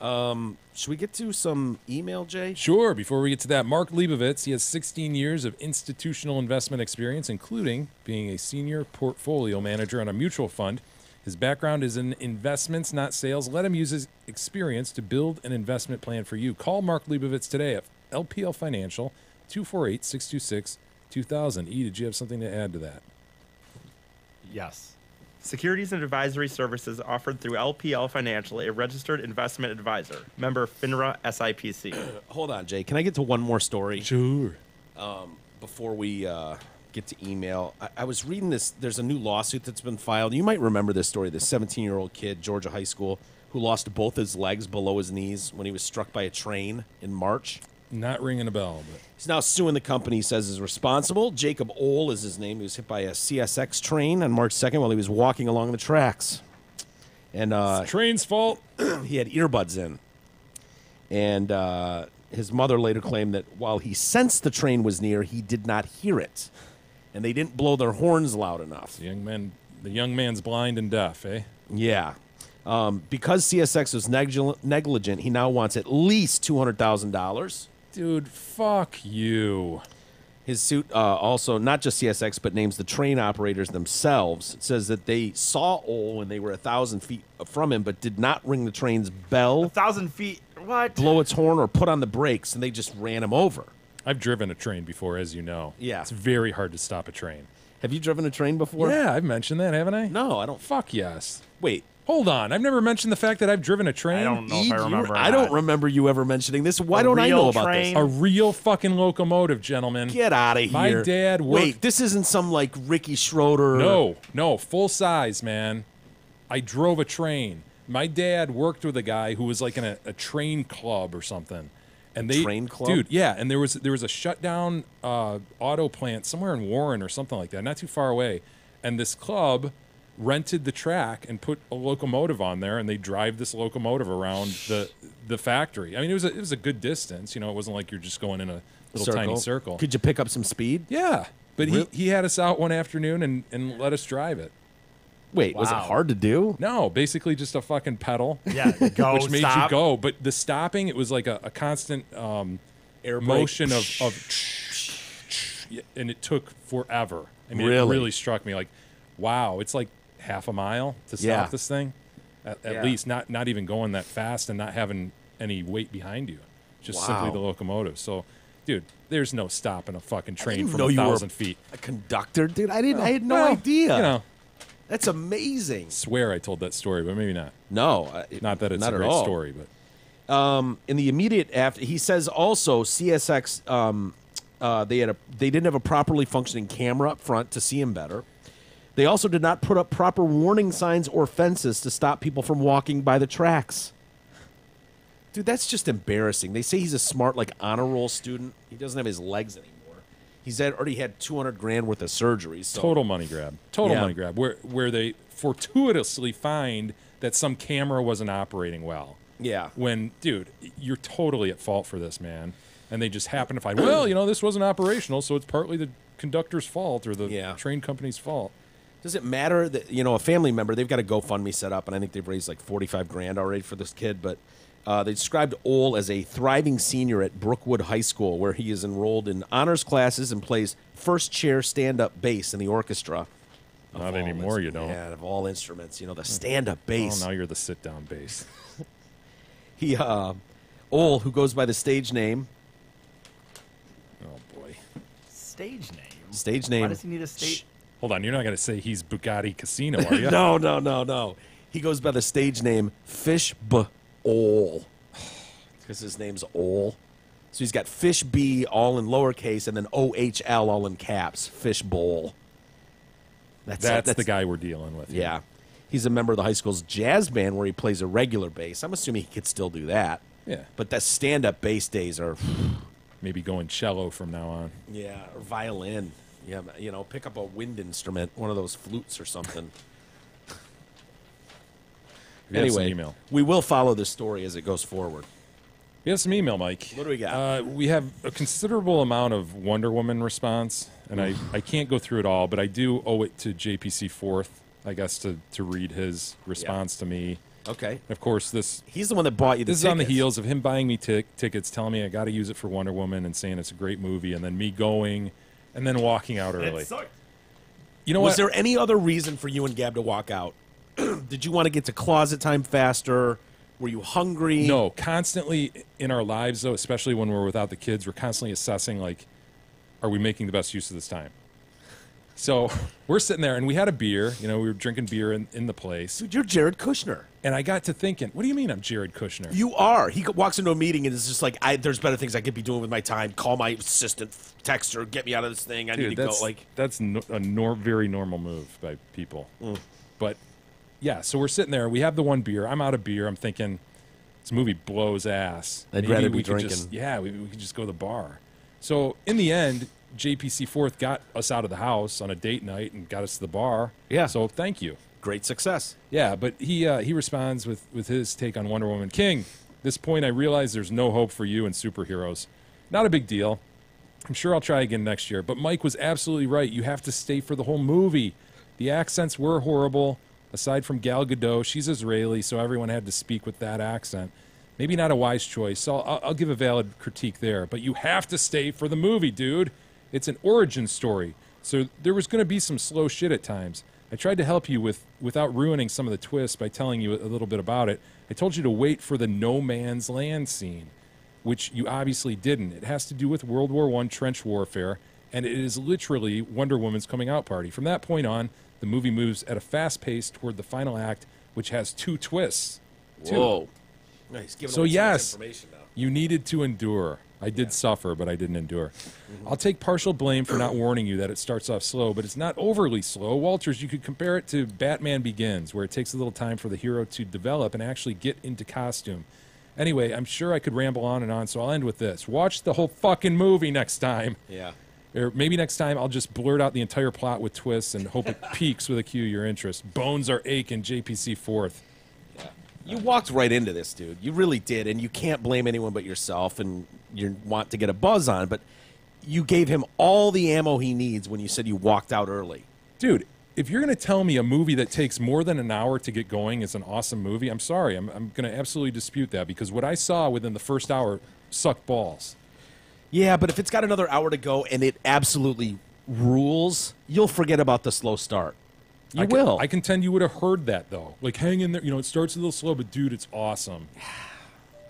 E: on? Should we get to some email, Jay?
F: Sure. Before we get to that, Mark Leibovitz, he has 16 years of institutional investment experience, including being a senior portfolio manager on a mutual fund. His background is in investments, not sales. Let him use his experience to build an investment plan for you. Call Mark Leibovitz today at LPL Financial, 248-626-2000. E, did you have something to add to that?
D: Yes. Securities and advisory services offered through LPL Financial, a registered investment advisor. Member FINRA SIPC.
E: Hold on, Jay. Can I get to one more story?
F: Sure.
E: Before we get to email, I was reading this. There's a new lawsuit that's been filed. You might remember this story. This 17-year-old kid, Georgia high school, who lost both his legs below his knees when he was struck by a train in March.
F: Not ringing a bell, but
E: he's now suing the company he says is responsible. Jacob Ohl is his name. He was hit by a CSX train on March 2nd while he was walking along the tracks. And
F: it's the train's fault.
E: He had earbuds in. And his mother later claimed that while he sensed the train was near, he did not hear it. And they didn't blow their horns loud enough.
F: The young man's blind and deaf, eh?
E: Yeah. Because CSX was negligent, he now wants at least $200,000.
F: Dude, fuck you.
E: His suit also, not just CSX, but names the train operators themselves. It says that they saw Ole when they were 1,000 feet from him, but did not ring the train's bell.
D: 1,000 feet? What?
E: Blow its horn or put on the brakes, and they just ran him over.
F: I've driven a train before, as you know.
E: Yeah.
F: It's very hard to stop a train.
E: Have you driven a train before?
F: Yeah, I've mentioned that, haven't I?
E: No, I don't.
F: Fuck yes.
E: Wait.
F: Hold on. I've never mentioned the fact that I've driven a train.
D: I don't know if I remember.
E: I don't remember you ever mentioning this. Why don't I know about this?
F: A real fucking locomotive, gentlemen.
E: Get out of here.
F: My dad worked...
E: Wait, this isn't some, like, Ricky Schroeder...
F: No, full size, man. I drove a train. My dad worked with a guy who was, like, in a train club or something. And
E: train club?
F: Dude, yeah, and there was a shutdown auto plant somewhere in Warren or something like that, not too far away. And this club rented the track and put a locomotive on there, and they drive this locomotive around the factory. I mean, it was a good distance. You know, it wasn't like you're just going in a little tiny circle.
E: Could you pick up some speed?
F: Yeah, but he had us out one afternoon and let us drive it.
E: Wait, was it hard to do?
F: No, basically just a fucking pedal.
D: Yeah, go,
F: which made
D: stop.
F: you go. But the stopping, it was like a constant
E: air
F: motion of and it took forever. I mean, it really struck me like, wow, it's like half a mile to stop this thing. At least not even going that fast and not having any weight behind you. Just simply the locomotive. So, dude, there's no stopping a fucking train from 1,000 feet.
E: A conductor, dude. I had no idea.
F: You know,
E: that's amazing.
F: Swear I told that story, but maybe not.
E: No,
F: not that it's
E: not
F: a
E: at
F: great
E: all.
F: story, but
E: in the immediate after, he says also CSX they didn't have a properly functioning camera up front to see him better. They also did not put up proper warning signs or fences to stop people from walking by the tracks. Dude, that's just embarrassing. They say he's a smart, like, honor roll student. He doesn't have his legs anymore. He's already had $200,000 worth of surgeries. So.
F: Total money grab. Total money grab. Where they fortuitously find that some camera wasn't operating well.
E: Yeah.
F: When, dude, you're totally at fault for this, man. And they just happen to find, well, you know, this wasn't operational, so it's partly the conductor's fault or the train company's fault.
E: Does it matter that, you know, a family member, they've got a GoFundMe set up, and I think they've raised like $45,000 already for this kid, but they described Ole as a thriving senior at Brookwood High School, where he is enrolled in honors classes and plays first chair stand-up bass in the orchestra.
F: Not anymore, you don't.
E: Yeah, of all instruments, you know, the stand-up bass.
F: Oh, now you're the sit-down bass.
E: He, Ole, who goes by the stage name.
F: Oh, boy.
D: Stage name?
E: Stage name.
D: Why does he need a stage?
F: Hold on, you're not going to say he's Boogotti Kasino, are you?
E: No. He goes by the stage name Fish Ole, because his name's Ole. So he's got Fish B all in lowercase and then OHL all in caps. Fish Bowl.
F: That's the guy we're dealing with.
E: Yeah. He's a member of the high school's jazz band where he plays a regular bass. I'm assuming he could still do that.
F: Yeah.
E: But the stand-up bass days are...
F: Maybe going cello from now on.
E: Yeah, or violin. Yeah, you know, pick up a wind instrument, one of those flutes or something. Anyway,
F: email.
E: We will follow this story as it goes forward.
F: We have some email, Mike.
E: What do we got?
F: We have a considerable amount of Wonder Woman response, and I can't go through it all, but I do owe it to JPC Fourth, I guess, to read his response to me.
E: Okay.
F: Of course,
E: he's the one that bought you the
F: This
E: tickets.
F: is on the heels of him buying me tickets, telling me I got to use it for Wonder Woman and saying it's a great movie, and then me going and then walking out early.
D: It sucked.
F: You know
E: Was there any other reason for you and Gab to walk out? Did you want to get to closet time faster? Were you hungry?
F: No, constantly in our lives, though, especially when we're without the kids, we're constantly assessing, like, are we making the best use of this time? So we're sitting there, and we had a beer. You know, we were drinking beer in the place.
E: Dude, you're Jared Kushner.
F: And I got to thinking, what do you mean I'm Jared Kushner?
E: You are. He walks into a meeting and is just like, there's better things I could be doing with my time. Call my assistant, text her, get me out of this thing. I need to go. Like,
F: that's a very normal move by people. But yeah, so we're sitting there. We have the one beer. I'm out of beer. I'm thinking, this movie blows ass.
E: I'd
F: Maybe
E: rather
F: we
E: be
F: could
E: drinking.
F: we could just go to the bar. So in the end, JPC Fourth got us out of the house on a date night and got us to the bar.
E: Yeah.
F: So thank you.
E: Great success.
F: Yeah, but he responds with his take on Wonder Woman. King, this point I realize there's no hope for you and superheroes. Not a big deal. I'm sure I'll try again next year. But Mike was absolutely right. You have to stay for the whole movie. The accents were horrible. Aside from Gal Gadot, she's Israeli, so everyone had to speak with that accent. Maybe not a wise choice. So I'll give a valid critique there. But you have to stay for the movie, dude. It's an origin story. So there was going to be some slow shit at times. I tried to help you without ruining some of the twists by telling you a little bit about it. I told you to wait for the no man's land scene, which you obviously didn't. It has to do with World War I trench warfare, and it is literally Wonder Woman's coming out party. From that point on, the movie moves at a fast pace toward the final act, which has 2 twists.
E: Whoa. Nice.
F: So yes, you needed to endure. I did suffer, but I didn't endure. I'll take partial blame for not warning you that it starts off slow, but it's not overly slow. Walters, you could compare it to Batman Begins, where it takes a little time for the hero to develop and actually get into costume. Anyway, I'm sure I could ramble on and on, so I'll end with this. Watch the whole fucking movie next time.
E: Yeah.
F: Or maybe next time I'll just blurt out the entire plot with twists and hope it piques with a cue your interest. Bones are aching, JPC 4th.
E: You walked right into this, dude. You really did, and you can't blame anyone but yourself, and you want to get a buzz on, but you gave him all the ammo he needs when you said you walked out early.
F: Dude, if you're going to tell me a movie that takes more than an hour to get going is an awesome movie, I'm sorry. I'm going to absolutely dispute that, because what I saw within the first hour sucked balls.
E: Yeah, but if it's got another hour to go and it absolutely rules, you'll forget about the slow start. You will.
F: I contend you would have heard that, though. Like, hang in there. You know, it starts a little slow, but, dude, it's awesome.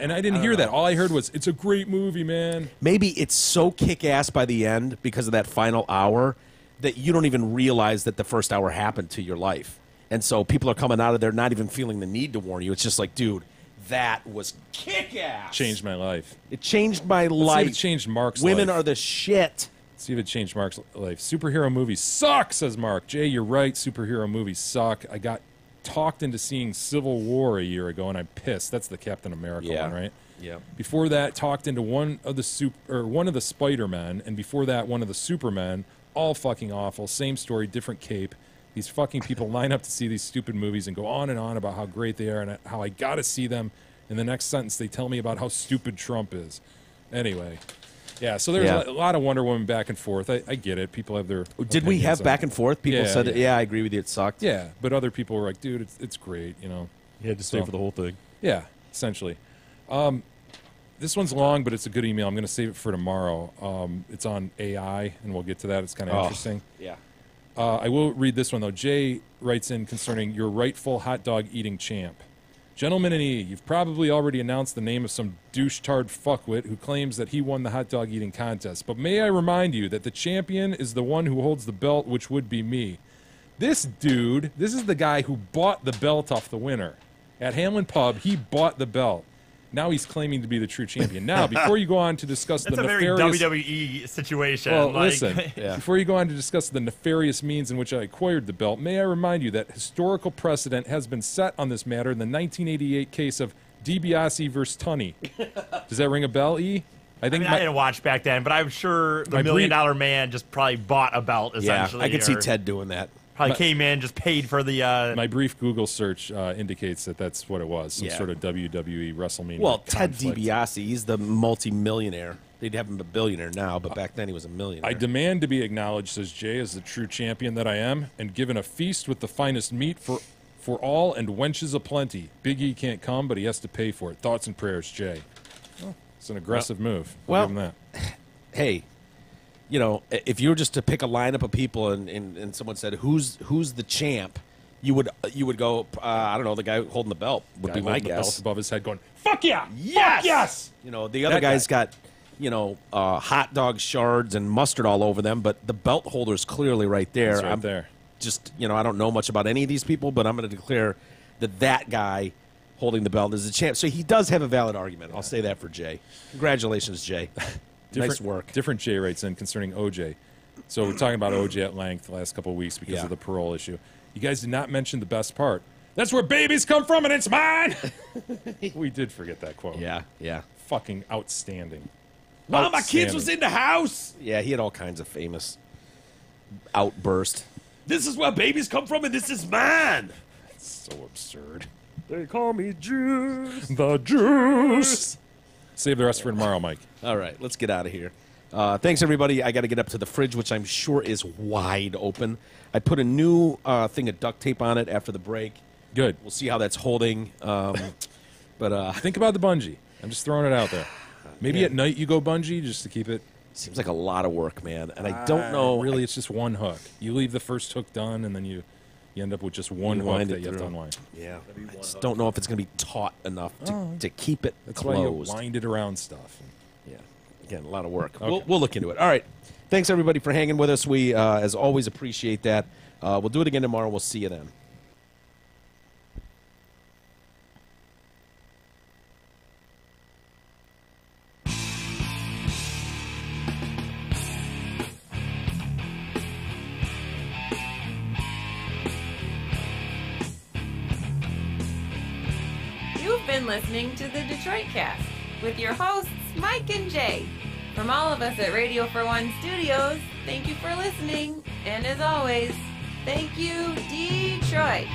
F: And I didn't hear that. All I heard was, it's a great movie, man.
E: Maybe it's so kick-ass by the end because of that final hour that you don't even realize that the first hour happened to your life. And so people are coming out of there not even feeling the need to warn you. It's just like, dude, that was kick-ass.
F: Changed my life.
E: It changed my life.
F: Let's see if it changed Mark's life.
E: Women are the shit.
F: See if it changed Mark's life. Superhero movies suck, says Mark. Jay, you're right. Superhero movies suck. I got talked into seeing Civil War a year ago, and I'm pissed. That's the Captain America one, right?
E: Yeah.
F: Before that, talked into one of the Spider-Men, and before that, one of the Supermen. All fucking awful. Same story, different cape. These fucking people line up to see these stupid movies and go on and on about how great they are and how I got to see them. In the next sentence, they tell me about how stupid Trump is. Anyway. Yeah, so there's a lot of Wonder Woman back and forth. I get it. People have their
E: Did we have back and forth? People said that, I agree with you, it sucked.
F: Yeah, but other people were like, dude, it's great, you know.
O: You had to stay for the whole thing.
F: Yeah, essentially. This one's long, but it's a good email. I'm going to save it for tomorrow. It's on AI, and we'll get to that. It's kind of interesting.
E: Yeah.
F: I will read this one, though. Jay writes in concerning your rightful hot dog eating champ. Gentlemen in E, you've probably already announced the name of some douche-tard fuckwit who claims that he won the hot dog eating contest. But may I remind you that the champion is the one who holds the belt, which would be me. This dude, this is the guy who bought the belt off the winner. At Hamlin Pub, he bought the belt. Now he's claiming to be the true champion. Now, before you go on to discuss the nefarious...
D: That's a very WWE situation.
F: Well, listen, before you go on to discuss the nefarious means in which I acquired the belt, may I remind you that historical precedent has been set on this matter in the 1988 case of DiBiase versus Tunney. Does that ring a bell, E?
D: I didn't watch back then, but I'm sure the $1 million man just probably bought a belt, essentially.
E: Yeah, I could see Ted doing that.
D: Probably came in, just paid for the...
F: My brief Google search indicates that that's what it was, some sort of WWE WrestleMania
E: Well, Ted
F: conflict.
E: DiBiase, he's the multi-millionaire. They'd have him a billionaire now, but back then he was a millionaire.
F: I demand to be acknowledged, says Jay, as the true champion that I am, and given a feast with the finest meat for all and wenches aplenty. Big E can't come, but he has to pay for it. Thoughts and prayers, Jay. Well, it's an aggressive move. I'll give him that.
E: Hey... You know, if you were just to pick a lineup of people and someone said, who's the champ, you would go, I don't know, the guy holding the belt would be my guess.
F: The belt above his head going, fuck yeah!
E: Yes!
F: Fuck yes!
E: You know, the other guy's got, hot dog shards and mustard all over them, but the belt holder's clearly right there.
F: It's right there.
E: Just, I don't know much about any of these people, but I'm going to declare that guy holding the belt is the champ. So he does have a valid argument. I'll say that for Jay. Congratulations, Jay. Nice work.
F: Different Jay writes in concerning OJ. So we're talking about OJ at length the last couple of weeks because of the parole issue. You guys did not mention the best part. That's where babies come from, and it's mine. We did forget that quote.
E: Yeah.
F: Fucking outstanding.
E: One of my kids was in the house. Yeah, he had all kinds of famous outbursts. This is where babies come from, and this is mine.
F: It's so absurd.
O: They call me Juice.
F: The Juice. Save the rest for tomorrow, Mike.
E: All right, let's get out of here. Thanks, everybody. I got to get up to the fridge, which I'm sure is wide open. I put a new thing of duct tape on it after the break.
F: Good.
E: We'll see how that's holding. But
F: think about the bungee. I'm just throwing it out there. Maybe at night you go bungee just to keep it.
E: Seems like a lot of work, man. And I don't know.
F: Really, it's just one hook. You leave the first hook done, and then you end up with just one hook that you have to unwind.
E: Yeah. I just don't know if it's going to be taut enough to keep it
F: That's
E: closed.
F: why you wind it around stuff.
E: Yeah. Again, a lot of work.
F: Okay.
E: We'll look into it. All right. Thanks, everybody, for hanging with us. We, as always, appreciate that. We'll do it again tomorrow. We'll see you then.
A: You've been listening to the Detroit Cast with your hosts, Mike and Jay. From all of us at Radio for One Studios, thank you for listening. And as always, thank you, Detroit.